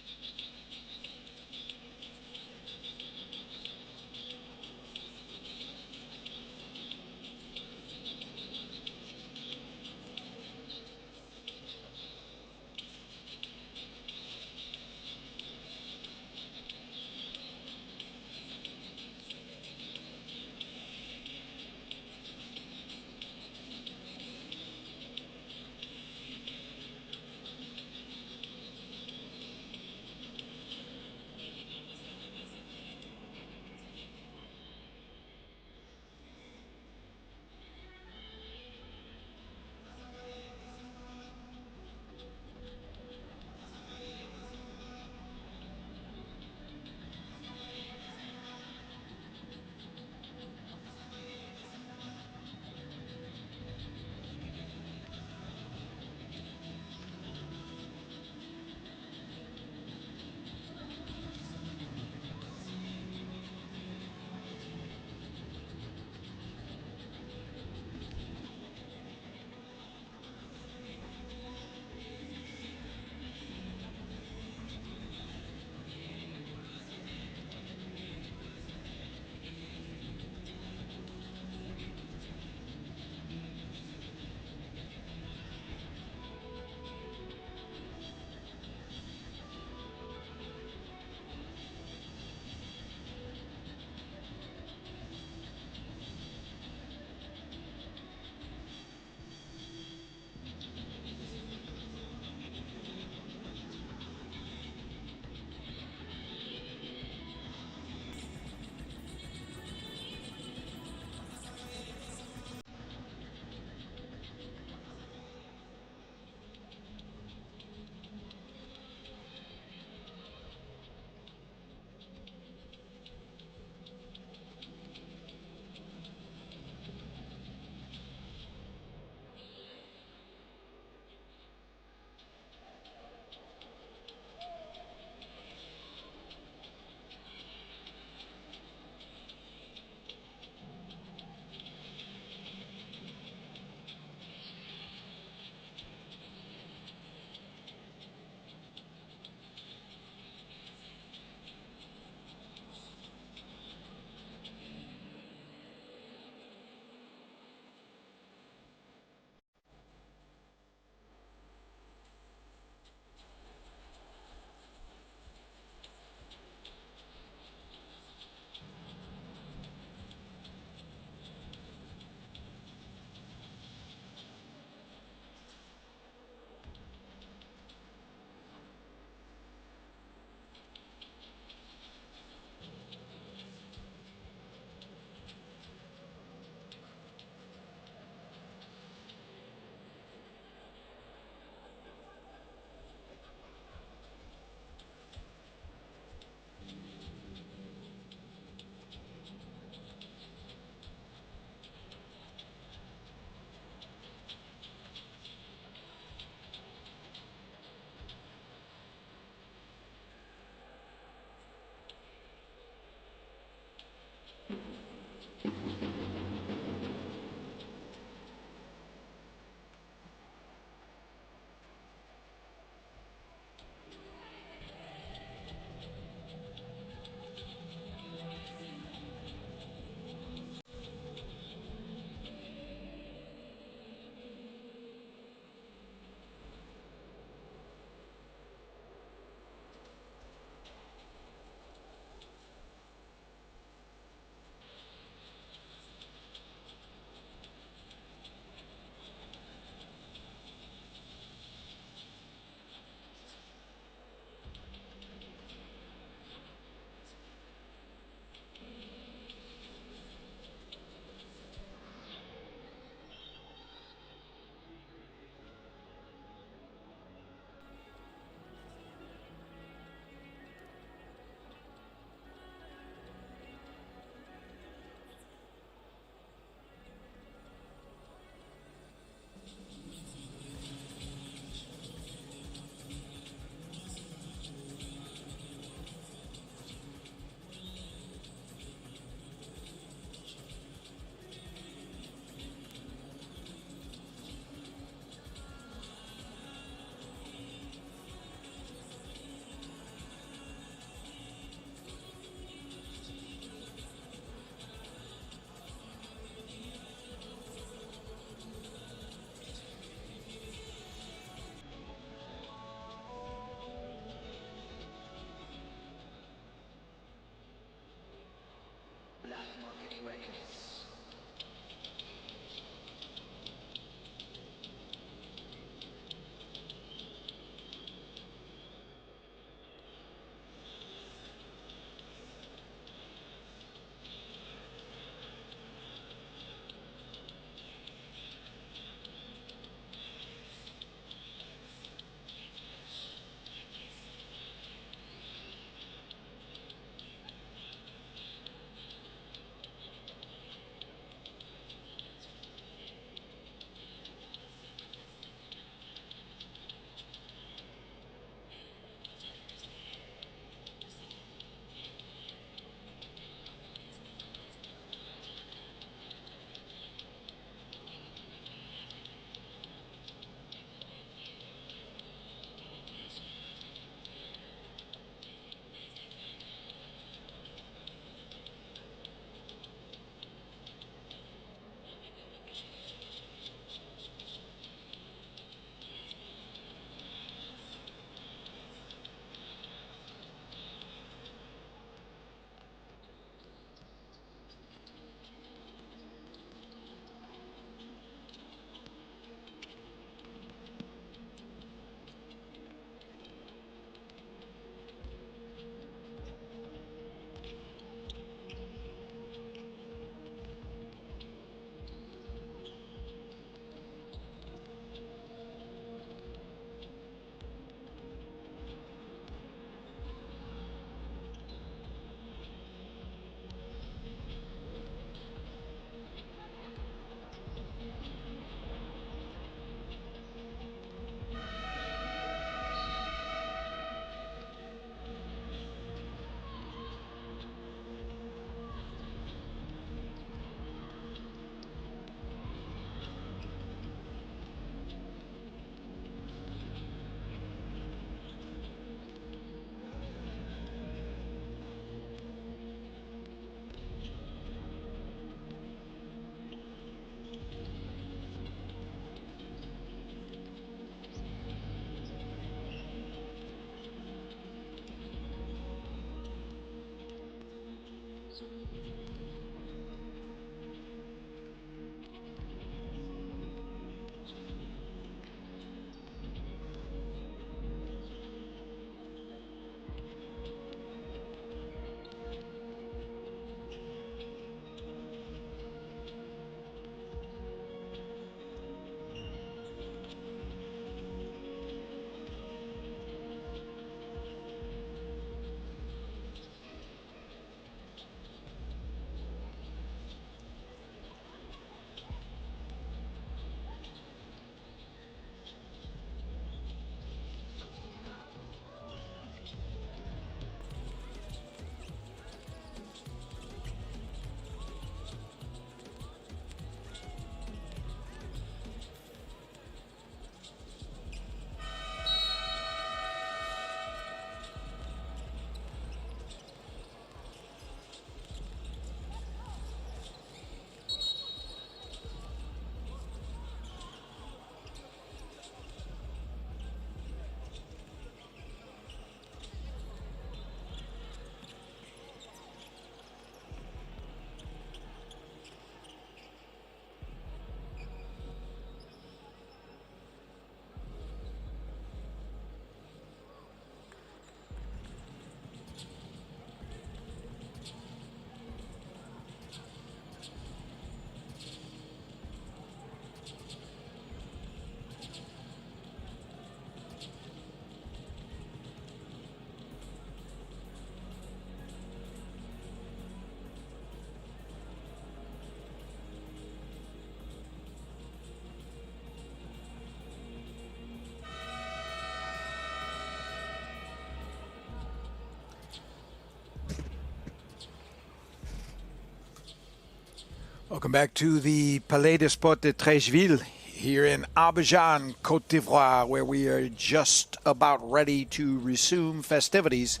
Welcome back to the Palais des Sports de Treichville here in Abidjan, Côte d'Ivoire, where we are just about ready to resume festivities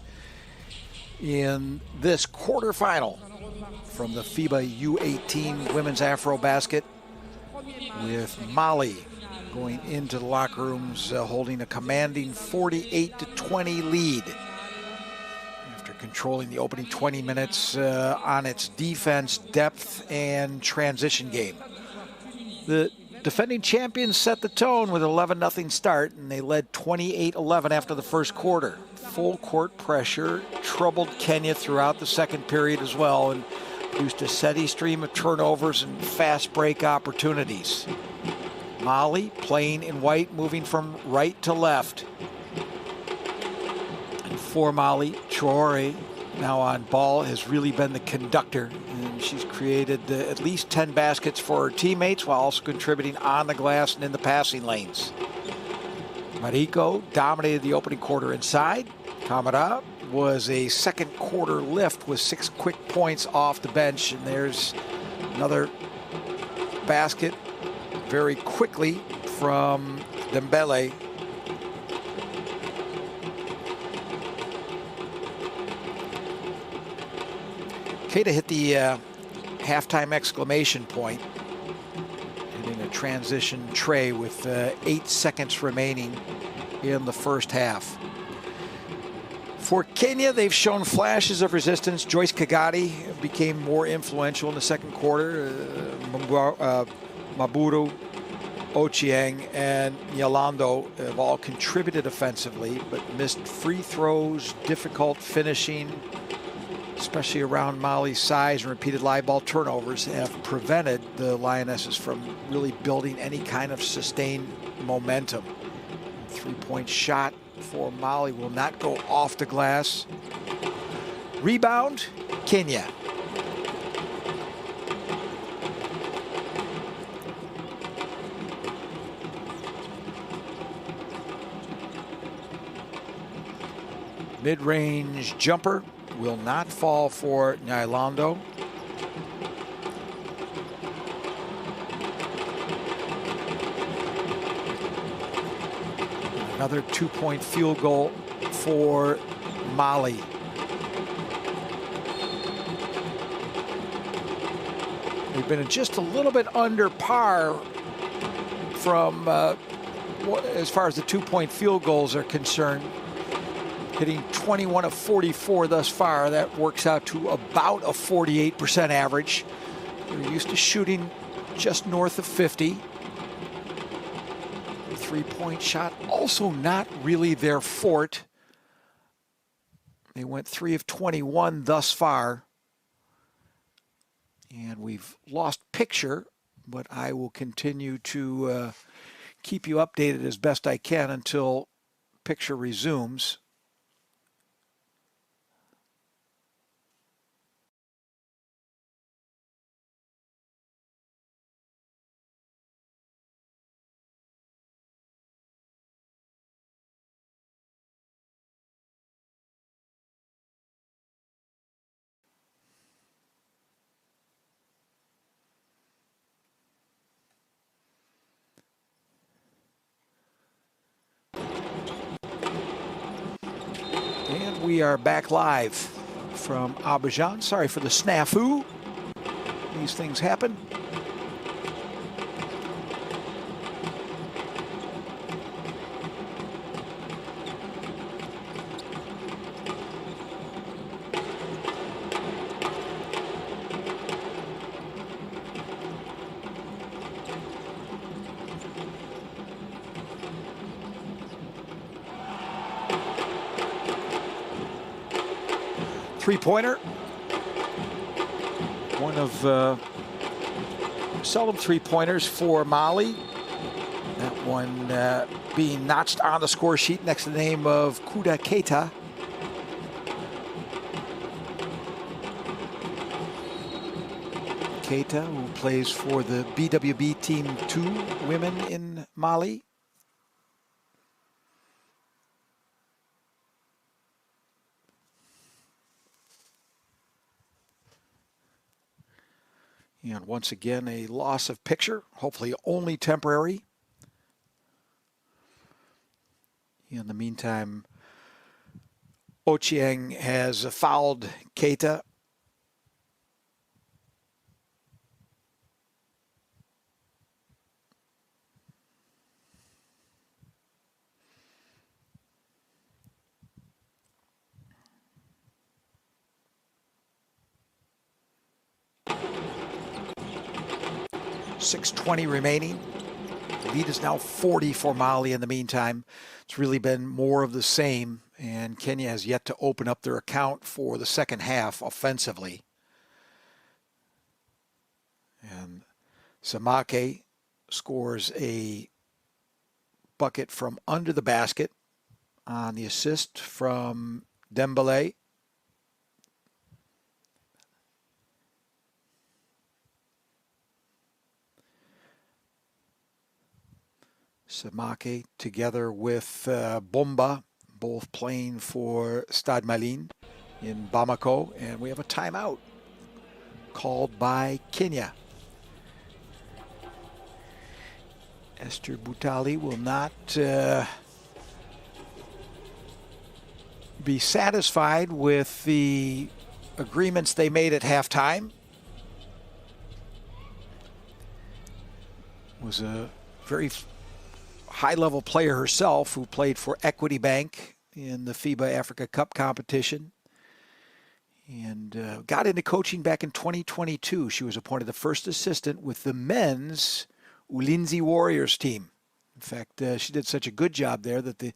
in this quarterfinal from the FIBA U18 Women's AfroBasket, with Mali going into the locker rooms holding a commanding 48-20 lead after controlling the opening 20 minutes on its defense, depth, and transition game. The defending champions set the tone with an 11-0 start, and they led 28-11 after the first quarter. Full court pressure troubled Kenya throughout the second period as well, and produced a steady stream of turnovers and fast break opportunities. Mali playing in white, moving from right to left. And for Mali, Traore, now on ball, has really been the conductor, and she's created at least 10 baskets for her teammates while also contributing on the glass and in the passing lanes. Mariko dominated the opening quarter inside. Kamara was a second quarter lift with 6 quick points off the bench, and there's another basket very quickly from Dembele. Keita hit the halftime exclamation point, hitting a transition tray with 8 seconds remaining in the first half. For Kenya, they've shown flashes of resistance. Joyce Kagati became more influential in the second quarter. Maburu, Ochieng, and Yolando have all contributed offensively, but missed free throws, difficult finishing, especially around Mali's size, and repeated live ball turnovers have prevented the Lionesses from really building any kind of sustained momentum. 3-point shot for Mali will not go off the glass. Rebound, Kenya. Mid-range jumper will not fall for Nyalando. Another 2-point field goal for Mali. They've been just a little bit under par from as far as the 2-point field goals are concerned. hitting 21 of 44 thus far. That works out to about a 48% average. They're used to shooting just north of 50. The three-point shot also not really their fort. They went 3 of 21 thus far. And we've lost picture, but I will continue to keep you updated as best I can until picture resumes. And we are back live from Abidjan. Sorry for the snafu. These things happen. Three-pointer. One of seldom three-pointers for Mali. That one being notched on the score sheet next to the name of Kuda Keita. Keita, who plays for the BWB Team 2 women in Mali. And once again, a loss of picture, hopefully only temporary. In the meantime, Ochieng has fouled Keita. .620 remaining. The lead is now 40 for Mali in the meantime. It's really been more of the same, and Kenya has yet to open up their account for the second half offensively. And Samake scores a bucket from under the basket on the assist from Dembele. Samake together with Bomba, both playing for Stade Malien in Bamako. And we have a timeout called by Kenya. Esther Butali will not be satisfied with the agreements they made at halftime. Was a very high-level player herself who played for Equity Bank in the FIBA Africa Cup competition and got into coaching back in 2022. She was appointed the first assistant with the men's Ulinzi Warriors team. In fact, she did such a good job there that the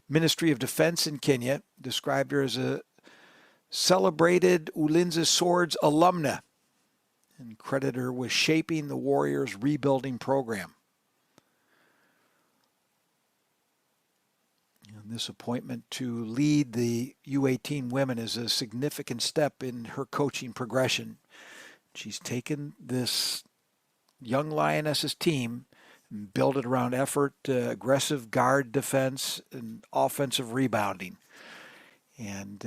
Ministry of Defense in Kenya described her as a celebrated Ulinzi Swords alumna and credited her with shaping the Warriors' rebuilding program. This appointment to lead the U18 women is a significant step in her coaching progression. She's taken this young Lionesses team and built it around effort, aggressive guard defense, and offensive rebounding. And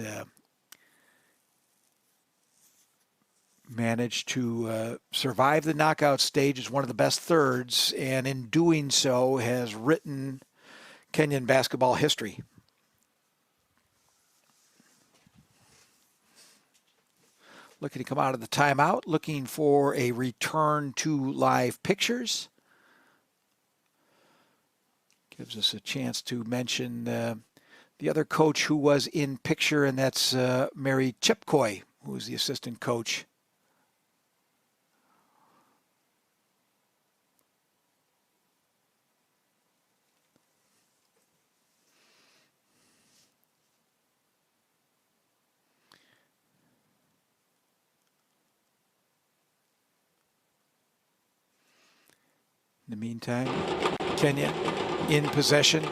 managed to survive the knockout stage as one of the best thirds, and in doing so has written Kenyan basketball history. Looking to come out of the timeout, looking for a return to live pictures. Gives us a chance to mention the the other coach who was in picture, and that's Mary Chepkoy, who is the assistant coach. In the meantime, Kenya in possession,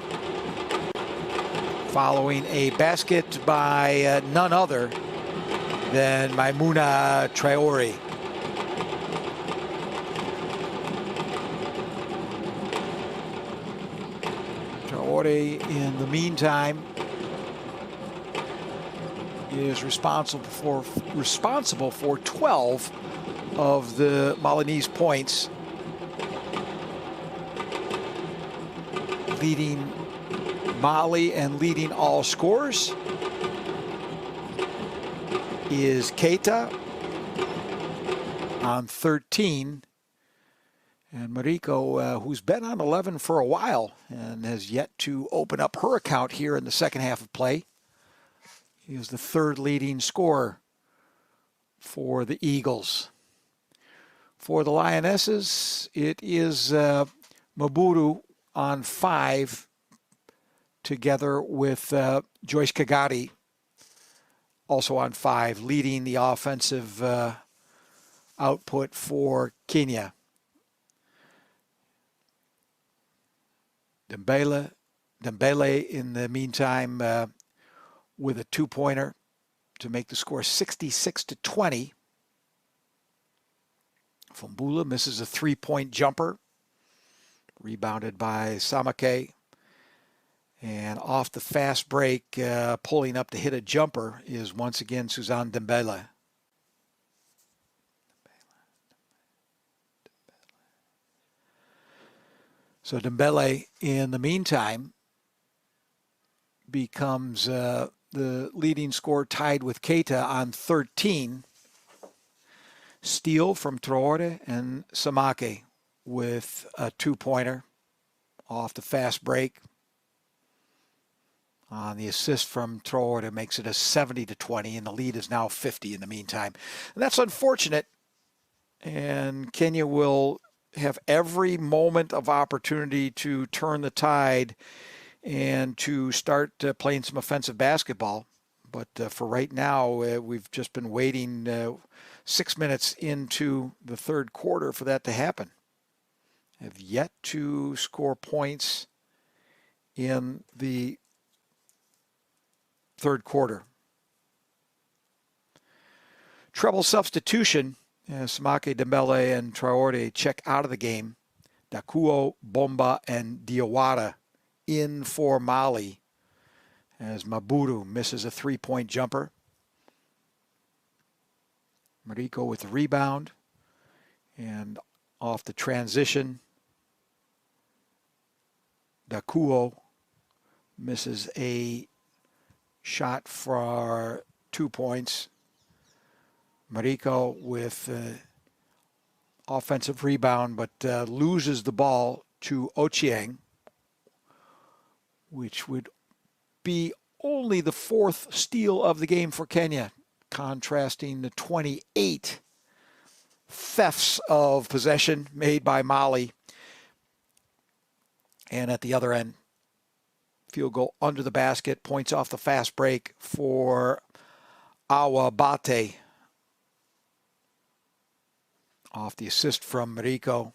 following a basket by none other than Maimuna Traore. Traore, in the meantime, is responsible for 12 of the Malinese points, leading Mali and leading all scorers is Keita on 13. And Mariko, who's been on 11 for a while and has yet to open up her account here in the second half of play, he is the third leading scorer for the Eagles. For the Lionesses, it is Maburu on 5, together with Joyce Kagari, also on 5, leading the offensive output for Kenya. Dembele in the meantime with a 2-pointer to make the score 66-20. Fumbula misses a 3-point jumper, rebounded by Samake. And off the fast break, pulling up to hit a jumper is once again Suzanne Dembele. So Dembele, in the meantime, becomes the leading scorer, tied with Keita on 13. Steal from Traore and Samake with a 2-pointer off the fast break. On the assist from Traore makes it a 70-20, and the lead is now 50 in the meantime. And that's unfortunate, and Kenya will have every moment of opportunity to turn the tide and to start playing some offensive basketball. But for right now, we've just been waiting 6 minutes into the third quarter for that to happen. Have yet to score points in the third quarter. Treble substitution. Samake, Dembele, and Traore check out of the game. Dakuo, Bomba, and Diawara in for Mali, as Maburu misses a 3-point jumper. Mariko with the rebound, and off the transition, Dakuo misses a shot for 2 points. Mariko with offensive rebound, but loses the ball to Ochieng, which would be only the 4th steal of the game for Kenya, contrasting the 28 thefts of possession made by Mali. And at the other end, field goal under the basket, points off the fast break for Awabate. Off the assist from Mariko.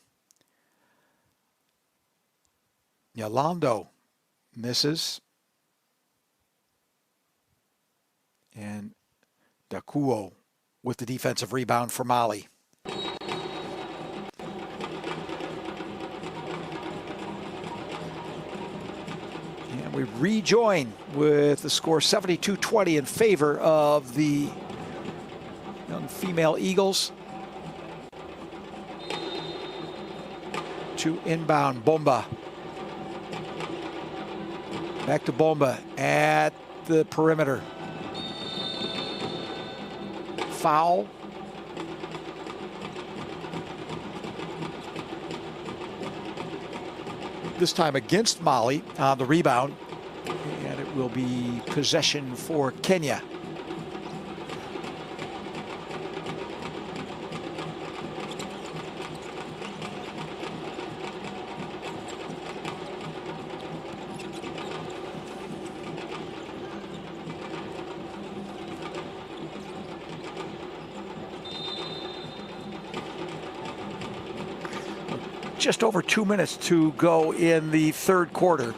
Yolando misses. And Dakuo with the defensive rebound for Mali. And we rejoin with the score 72-20 in favor of the young female Eagles. To inbound, Bomba. Back to Bomba at the perimeter. Foul. This time against Mali on the rebound. And it will be possession for Kenya. Just over 2 minutes to go in the third quarter.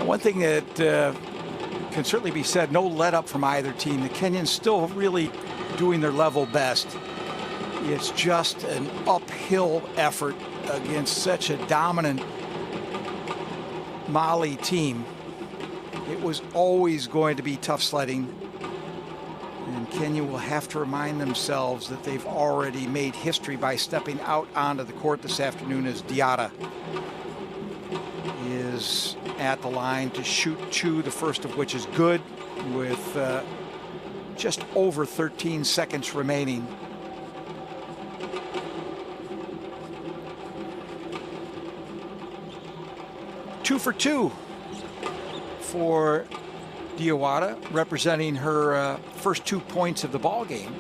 One thing that can certainly be said, no let up from either team. The Kenyans still really doing their level best. It's just an uphill effort against such a dominant Mali team. It was always going to be tough sledding. And Kenya will have to remind themselves that they've already made history by stepping out onto the court this afternoon as Diarra is at the line to shoot two, the first of which is good, with just over 13 seconds remaining. Two for two for Diarra, representing her first 2 points of the ball game.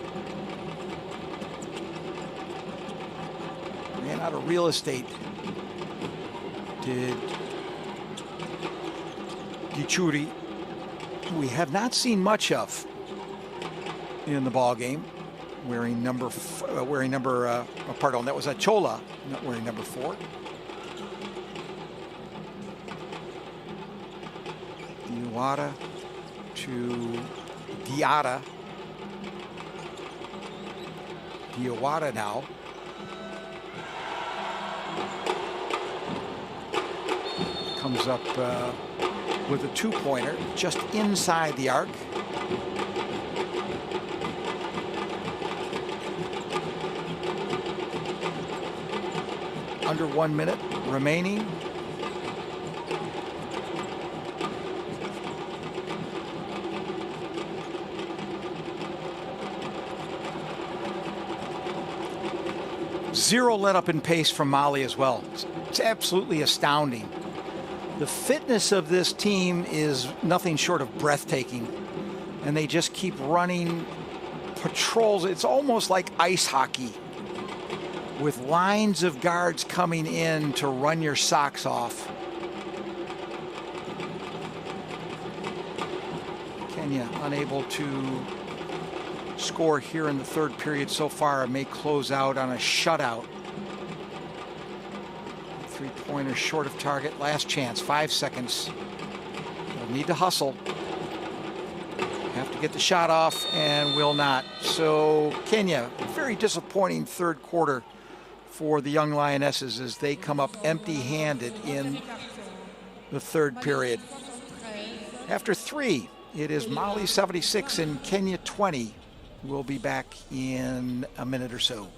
Ran out of real estate, did Gichuri, who we have not seen much of in the ball game, wearing number pardon, that was Achola, not wearing number 4. Diarra to Diarra. Diarra now. Comes up with a 2-pointer just inside the arc. Under 1 minute remaining. Zero let up in pace from Mali as well. It's absolutely astounding. The fitness of this team is nothing short of breathtaking, and they just keep running patrols. It's almost like ice hockey, with lines of guards coming in to run your socks off. Kenya unable to score here in the third period so far, and may close out on a shutout. 3-pointer short of target. Last chance, 5 seconds. They'll need to hustle. Have to get the shot off and will not. So Kenya, very disappointing third quarter for the young Lionesses as they come up empty-handed in the third period. After 3, it is Mali 76 and Kenya 20. We'll be back in a minute or so.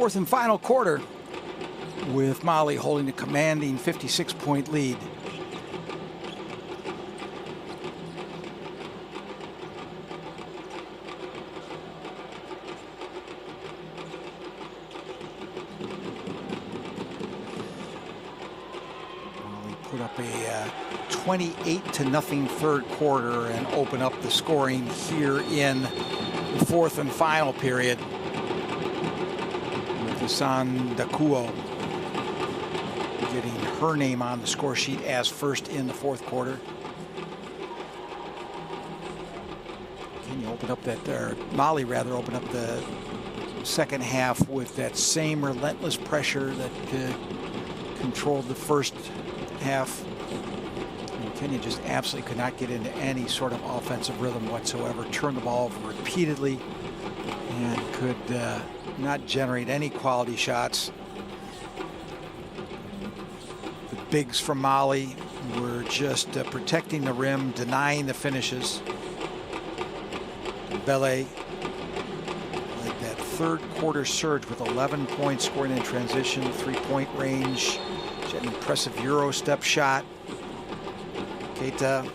fourth and final quarter, with Mali holding a commanding 56-point lead. Mali put up a 28-0 third quarter and open up the scoring here in the fourth and final period, with Hassan Dakuo getting her name on the score sheet as first in the fourth quarter. Can you open up that, or Mali rather, open up the second half with that same relentless pressure that controlled the first half. And Kenya just absolutely could not get into any sort of offensive rhythm whatsoever, turned the ball over repeatedly, and could not generate any quality shots. The bigs from Mali were just protecting the rim, denying the finishes. Bele, like that third quarter surge with 11 points, scoring in transition, 3-point range. She had an impressive Euro step shot. Keita,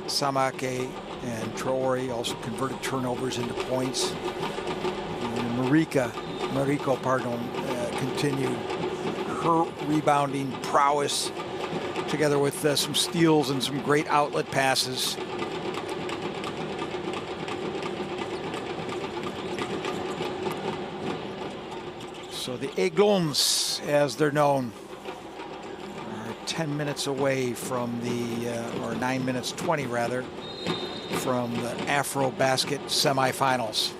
Samake, and Traore also converted turnovers into points. And Mariko continued her rebounding prowess, together with some steals and some great outlet passes. So the Aiglons, as they're known, are 10 minutes away from the, or 9 minutes 20 rather, from the AfroBasket semifinals.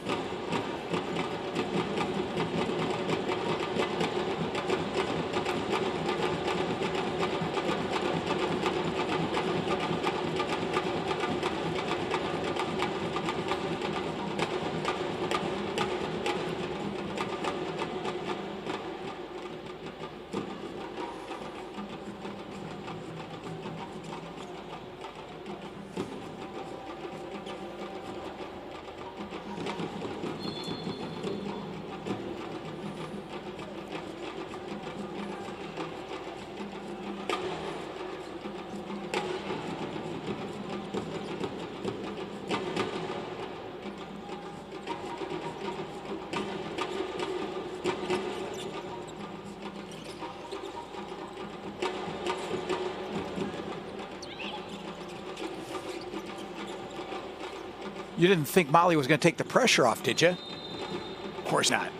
You didn't think Mali was going to take the pressure off, did you? Of course not.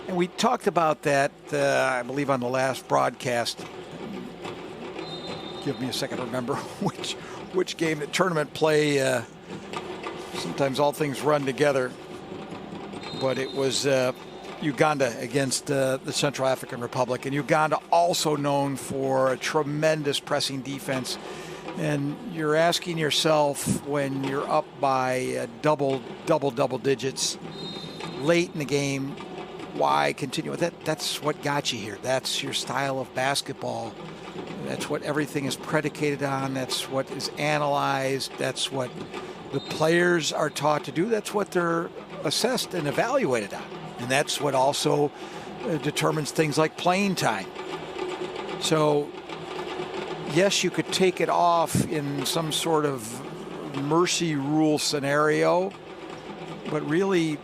And we talked about that, I believe, on the last broadcast. Give me a second to remember which game, the tournament play. Sometimes all things run together. But it was Uganda against the Central African Republic. And Uganda also known for a tremendous pressing defense. And you're asking yourself, when you're up by double digits late in the game, why continue with that? That's what got you here. That's your style of basketball. That's what everything is predicated on. That's what is analyzed. That's what the players are taught to do. That's what they're assessed and evaluated on. And that's what also determines things like playing time. So yes, you could take it off in some sort of mercy rule scenario, but really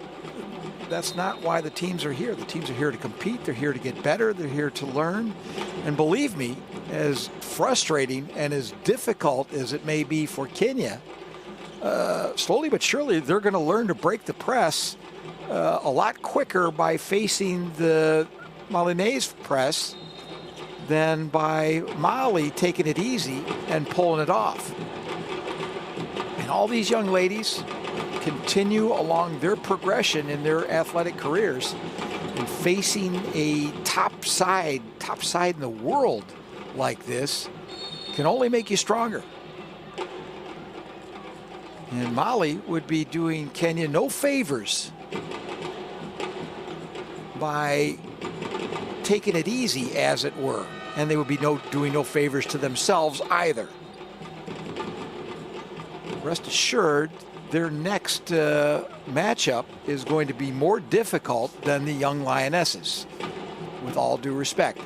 that's not why the teams are here. The teams are here to compete. They're here to get better. They're here to learn. And believe me, as frustrating and as difficult as it may be for Kenya, slowly but surely they're going to learn to break the press a lot quicker by facing the Malinese press than by Mali taking it easy and pulling it off. And all these young ladies continue along their progression in their athletic careers, and facing a top side in the world like this can only make you stronger. And Mali would be doing Kenya no favors by taking it easy, as it were. And they would be doing no favors to themselves either. Rest assured, their next matchup is going to be more difficult than the young Lionesses, with all due respect.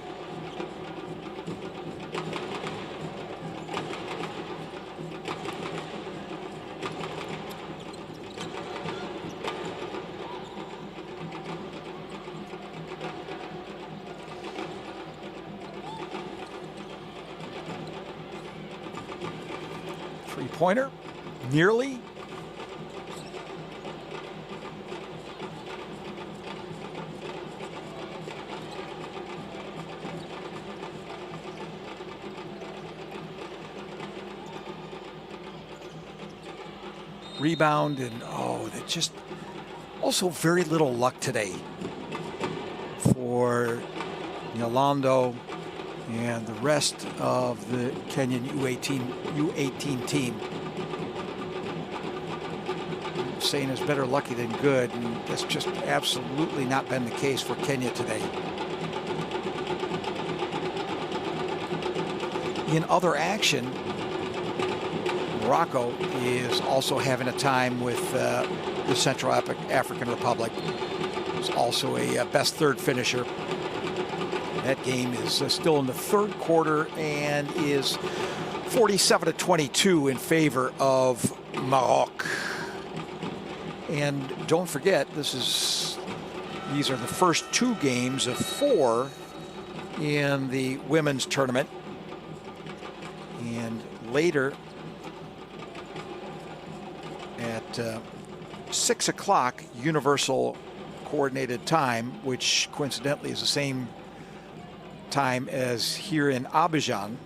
Three-pointer, nearly. Rebound, and that just also very little luck today for Yolando and the rest of the Kenyan U18 team. Saying is better lucky than good, and that's just absolutely not been the case for Kenya today. In other action, Morocco is also having a time with the Central African Republic. It's also a best third finisher. That game is still in the third quarter and is 47-22 in favor of Morocco. And don't forget, these are the first two games of 4 in the women's tournament. And later at 6 o'clock Universal Coordinated Time, which coincidentally is the same time as here in Abidjan,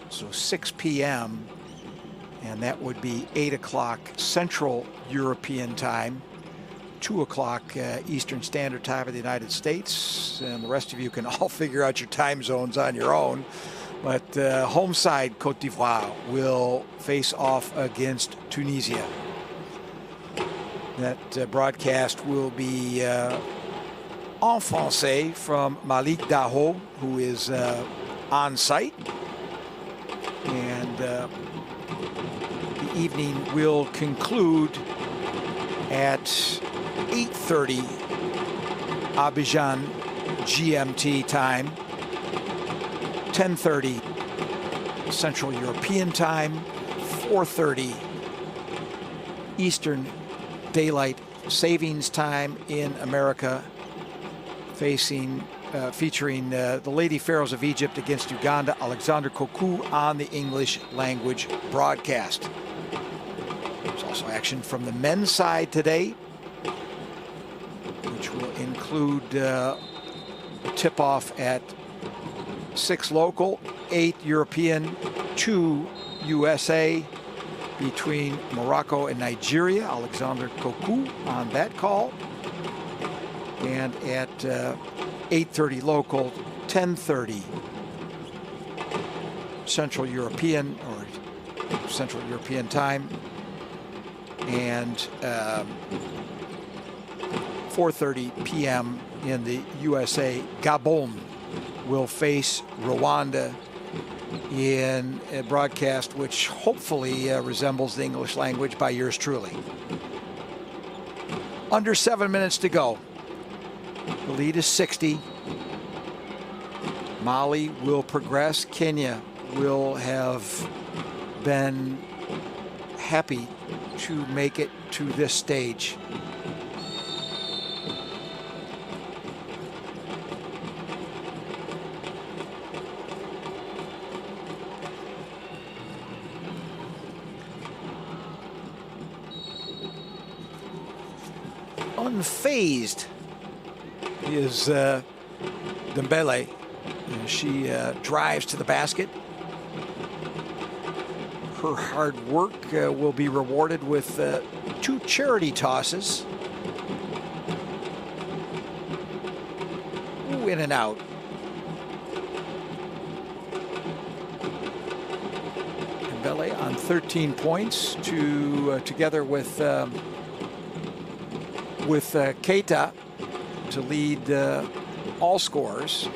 so 6 p.m., and that would be 8 o'clock Central European Time, 2 o'clock Eastern Standard Time of the United States, and the rest of you can all figure out your time zones on your own. But home side Côte d'Ivoire will face off against Tunisia. That broadcast will be en français from Malik Daho, who is on site. And the evening will conclude at 8:30 Abidjan GMT time, 10:30 Central European Time, 4:30 Eastern Daylight Savings Time in America, featuring the Lady Pharaohs of Egypt against Uganda, Alexander Koku on the English language broadcast. There's also action from the men's side today, which will include a tip-off at 6 local, 8 European, 2 USA between Morocco and Nigeria. Alexander Koku on that call. And at 8:30 local, 10:30 Central European time, and 4:30 p.m. in the USA, Gabon will face Rwanda in a broadcast which hopefully resembles the English language by yours truly. Under 7 minutes to go. The lead is 60. Mali will progress. Kenya will have been happy to make it to this stage. Unfazed is Dembele. She drives to the basket. Her hard work will be rewarded with 2 charity tosses. Ooh, in and out. Dembele on 13 points together with Keita to lead all scorers.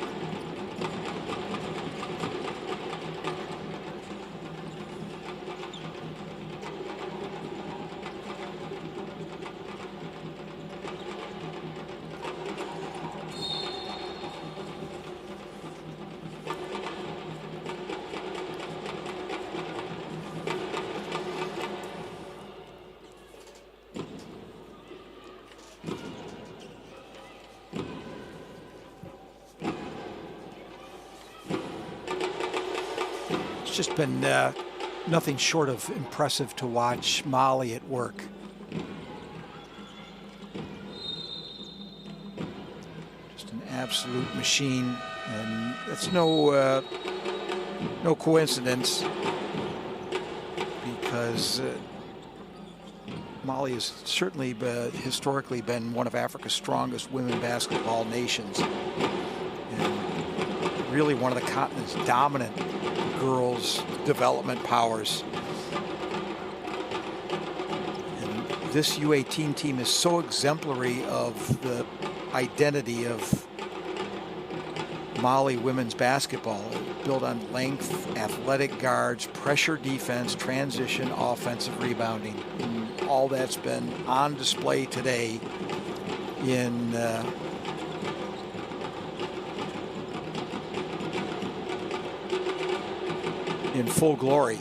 it's just been nothing short of impressive to watch Mali at work. Just an absolute machine, and it's no coincidence, because Mali has certainly historically been one of Africa's strongest women basketball nations, and really one of the continent's dominant girls development powers. And this U18 team is so exemplary of the identity of Mali women's basketball, built on length, athletic guards, pressure defense, transition, offensive rebounding. And all that's been on display today in full glory.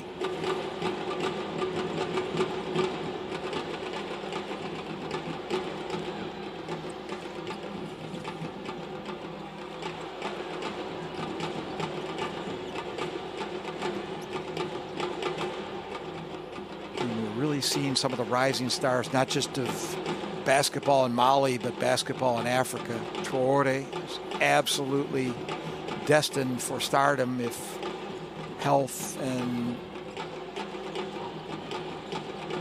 Seeing some of the rising stars, not just of basketball in Mali, but basketball in Africa. Traore is absolutely destined for stardom if health and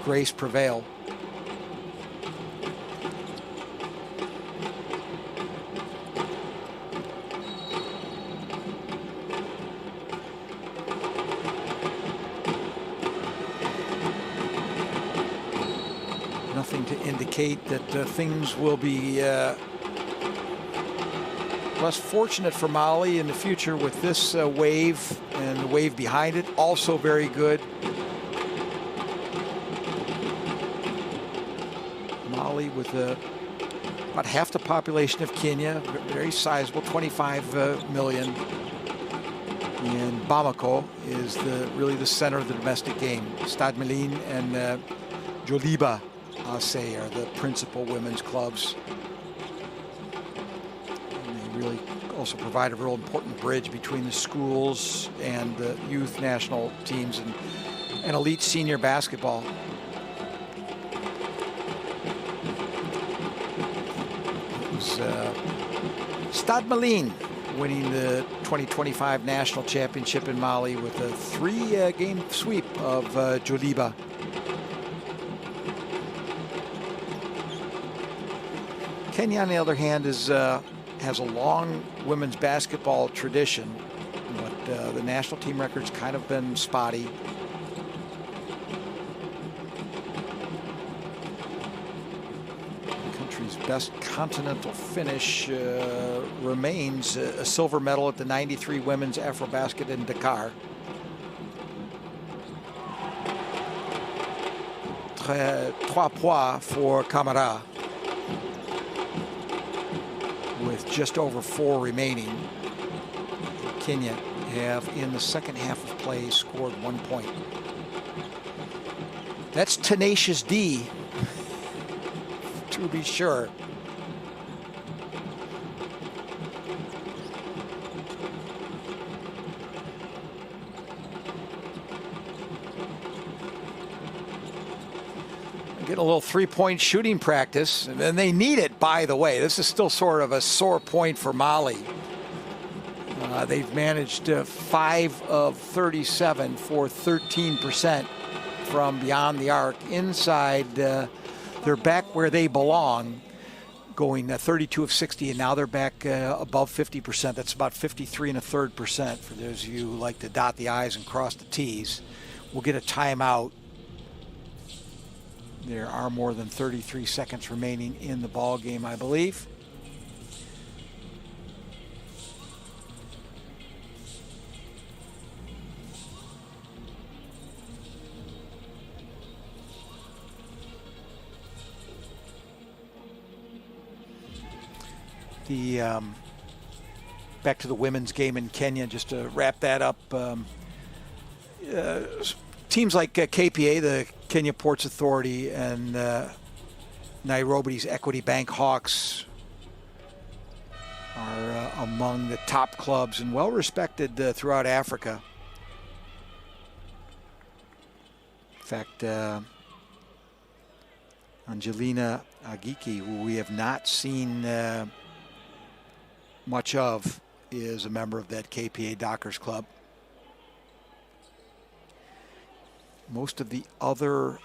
grace prevail. Nothing to indicate that things will be less fortunate for Mali in the future with this wave and the wave behind it. Also very good. Mali with about half the population of Kenya, very sizable, 25 million. And Bamako is really the center of the domestic game. Stade Malien and Joliba say are the principal women's clubs. And they really also provide a real important bridge between the schools and the youth national teams and elite senior basketball. It was Stade Malien winning the 2025 national championship in Mali with a 3-game sweep of Joliba. Kenya, on the other hand, has a long women's basketball tradition, but the national team record's kind of been spotty. The country's best continental finish remains a silver medal at the '93 women's AfroBasket in Dakar. Trois points for Camara, with just over 4 remaining. Kenya have, in the second half of play, scored 1 point. That's tenacious D, to be sure. Get a little 3-point shooting practice, and they need it, by the way. This is still sort of a sore point for Mali. They've managed 5 of 37 for 13% from beyond the arc. Inside, they're back where they belong, going 32 of 60, and now they're back above 50%. That's about 53.33% for those of you who like to dot the I's and cross the T's. We'll get a timeout. There are more than 33 seconds remaining in the ball game, I believe. Back to the women's game in Kenya, just to wrap that up. Teams like KPA, the Kenya Ports Authority, and Nairobi's Equity Bank Hawks are among the top clubs and well respected throughout Africa. In fact, Angelina Agiki, who we have not seen much of, is a member of that KPA Dockers Club. Most of the other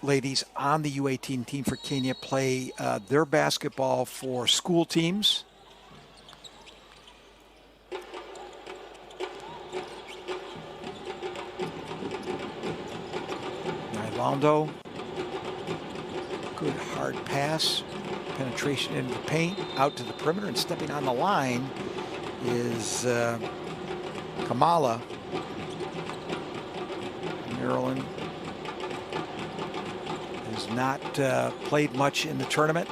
ladies on the U18 team for Kenya play their basketball for school teams. Nylondo, good hard pass, penetration into the paint, out to the perimeter, and stepping on the line is Kamala. Maryland has not played much in the tournament.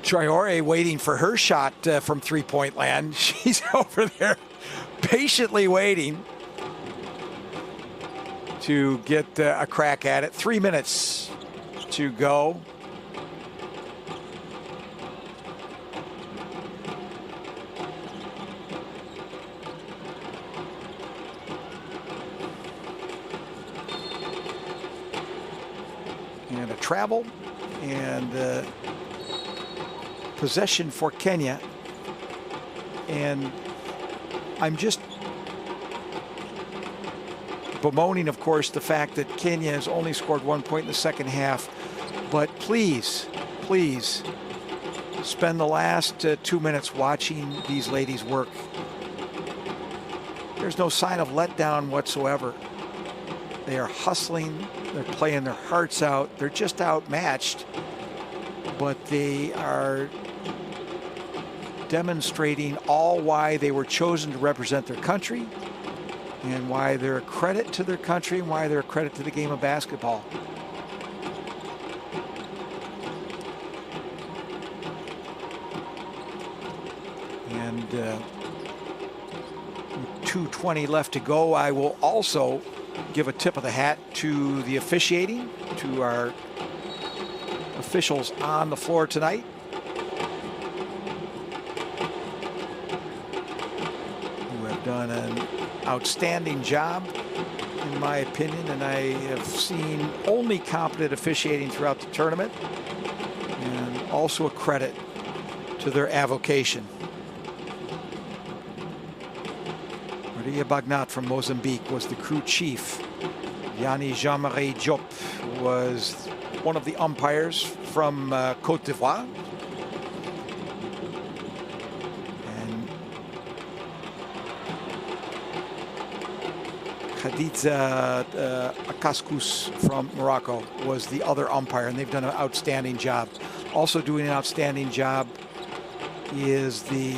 Traore waiting for her shot from three-point land. She's over there patiently waiting to get a crack at it. 3 minutes to go. And a travel and possession for Kenya. And I'm just bemoaning, of course, the fact that Kenya has only scored 1 point in the second half. But please, please spend the last 2 minutes watching these ladies work. There's no sign of letdown whatsoever. They are hustling. They're playing their hearts out. They're just outmatched. But they are demonstrating all why they were chosen to represent their country and why they're a credit to their country and why they're a credit to the game of basketball. And 2:20 left to go. I will also give a tip of the hat to the officiating, to our officials on the floor tonight. Who have done an outstanding job, in my opinion, and I have seen only competent officiating throughout the tournament, and also a credit to their avocation. Maria Bagnat from Mozambique was the crew chief. Yanni Jean-Marie Diop was one of the umpires from Côte d'Ivoire. And Khadija Akaskus from Morocco was the other umpire, and they've done an outstanding job. Also doing an outstanding job is the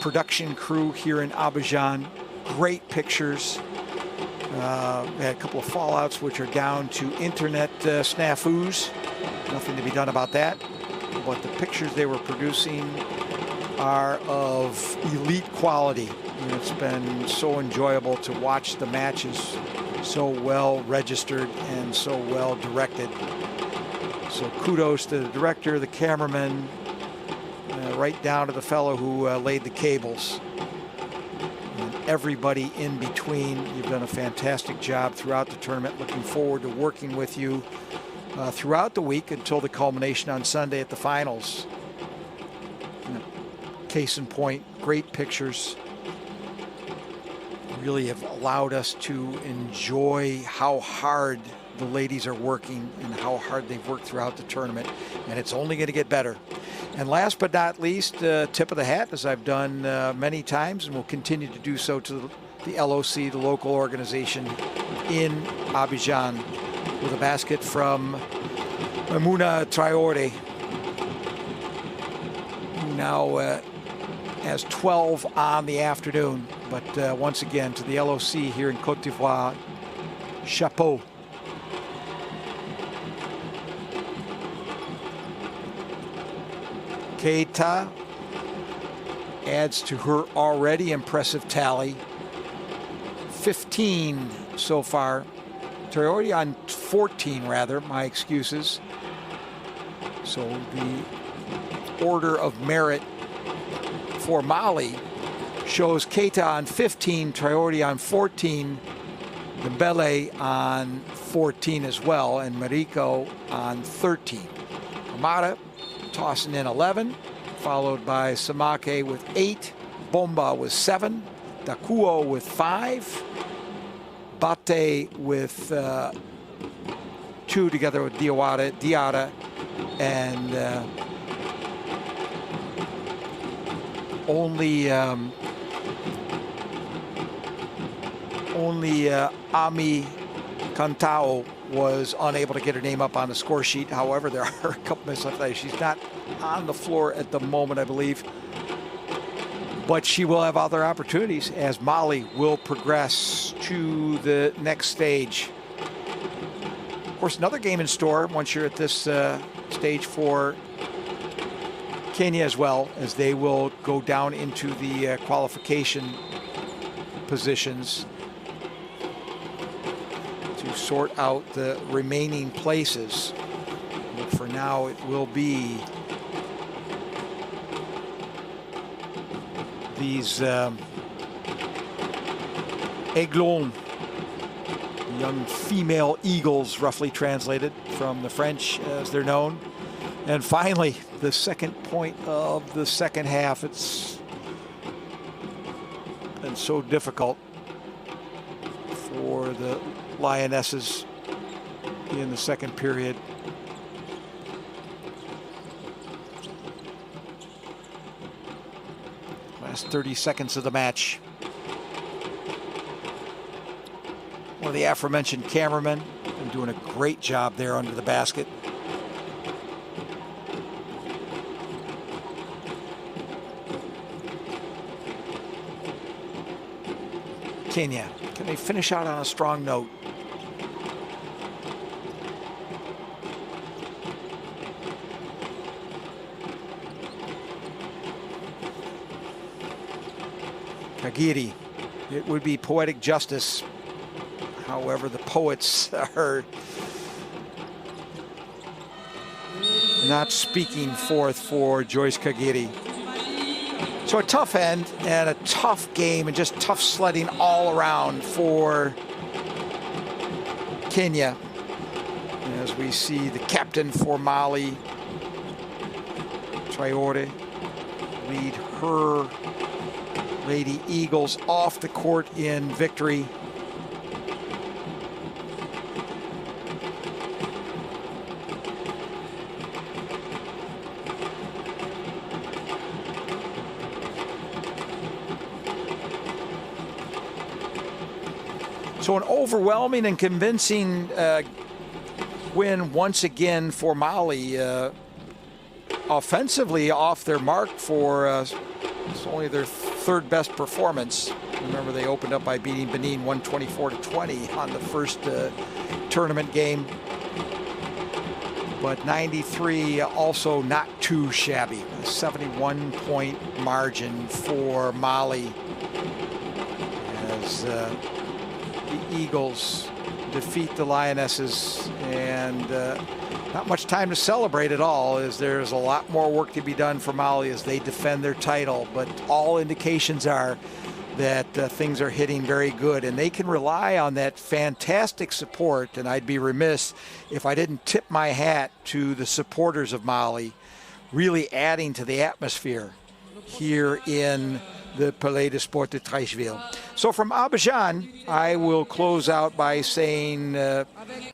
production crew here in Abidjan. Great pictures. We had a couple of fallouts which are down to internet snafus. Nothing to be done about that. But the pictures they were producing are of elite quality. And it's been so enjoyable to watch the matches, so well registered and so well directed. So kudos to the director, the cameraman, right down to the fellow who laid the cables. Everybody in between. You've done a fantastic job throughout the tournament. Looking forward to working with you throughout the week until the culmination on Sunday at the finals. Case in point, great pictures. Really have allowed us to enjoy how hard the ladies are working and how hard they've worked throughout the tournament. And it's only going to get better. And last but not least, tip of the hat, as I've done many times and will continue to do so, to the LOC, the local organization in Abidjan, with a basket from Maimouna Traore, who now has 12 on the afternoon. But once again, to the LOC here in Côte d'Ivoire, chapeau. Keita adds to her already impressive tally. 15 so far. Traore on 14, rather. My excuses. So the order of merit for Mali shows Keita on 15, Traoré on 14, Dembele on 14 as well, and Mariko on 13. Kamara tossing in 11, followed by Samake with 8, Bomba with 7, Dakuo with 5, Bate with 2 together with Diarra, and only Ami Cantao was unable to get her name up on the score sheet. However, there are a couple minutes left. She's not on the floor at the moment, I believe. But she will have other opportunities as Mali will progress to the next stage. Of course, another game in store once you're at this stage for Kenya as well, as they will go down into the qualification positions to sort out the remaining places. But for now, it will be these Aiglons, young female eagles, roughly translated from the French as they're known. And finally, the second point of the second half. It's been so difficult for the Lionesses in the second period. Last 30 seconds of the match. One of the aforementioned cameramen been doing a great job there under the basket. Kenya, can they finish out on a strong note? Kagiri, it would be poetic justice. However, the poets are not speaking forth for Joyce Kagiri. So a tough end and a tough game and just tough sledding all around for Kenya. As we see the captain for Mali, Traoré, lead her Lady Eagles off the court in victory. So an overwhelming and convincing win once again for Mali. Offensively off their mark for it's only their third best performance. Remember, they opened up by beating Benin 124-20 on the first tournament game. But 93 also not too shabby. A 71-point margin for Mali as the Eagles defeat the Lionesses, and not much time to celebrate at all, as there's a lot more work to be done for Mali as they defend their title. But all indications are that things are hitting very good, and they can rely on that fantastic support. And I'd be remiss if I didn't tip my hat to the supporters of Mali, really adding to the atmosphere here in the Palais de Sport de Treichville. So from Abidjan, I will close out by saying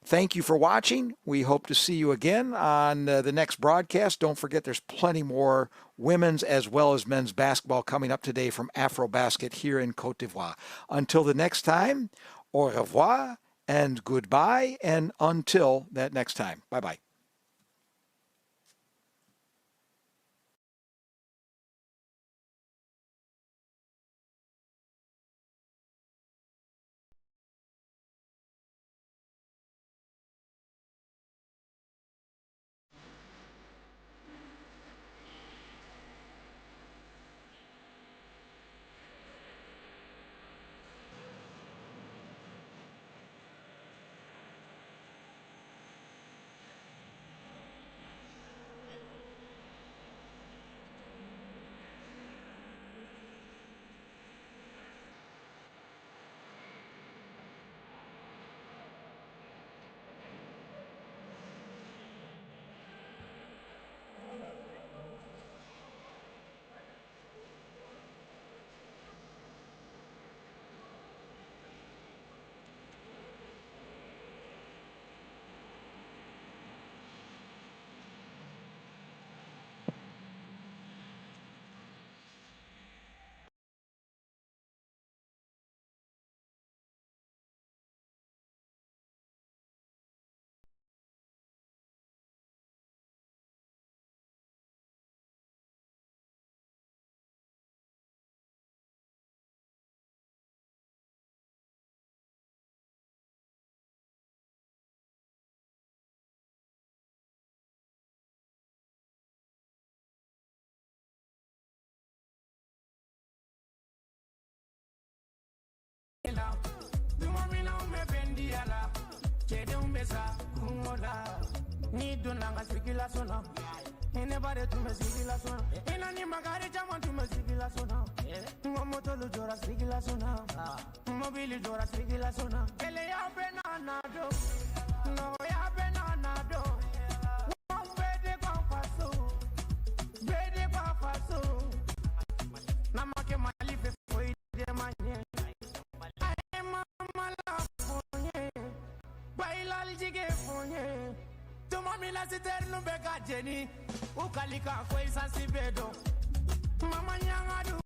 thank you for watching. We hope to see you again on the next broadcast. Don't forget, there's plenty more women's as well as men's basketball coming up today from AfroBasket here in Côte d'Ivoire. Until the next time, au revoir and goodbye, and until that next time, bye-bye. Esa, Kumola, Nidunanga Sigila Sona. Anybody to me Sigila Sona. In any Magari Jaman to me Sigila Sona. Momotolo Jora Sigila Sona. Mobili Jora Sigila Sona. Elea Benana do. No, ya Benana do. One bede Papaso. Bede Papaso. Namake Malife for the manye. I am a love. Bailal Jige Fonye. Tomamila Siterno Beka Jenny. Ukalika Kwesa Sibedo. Mama Nyangadu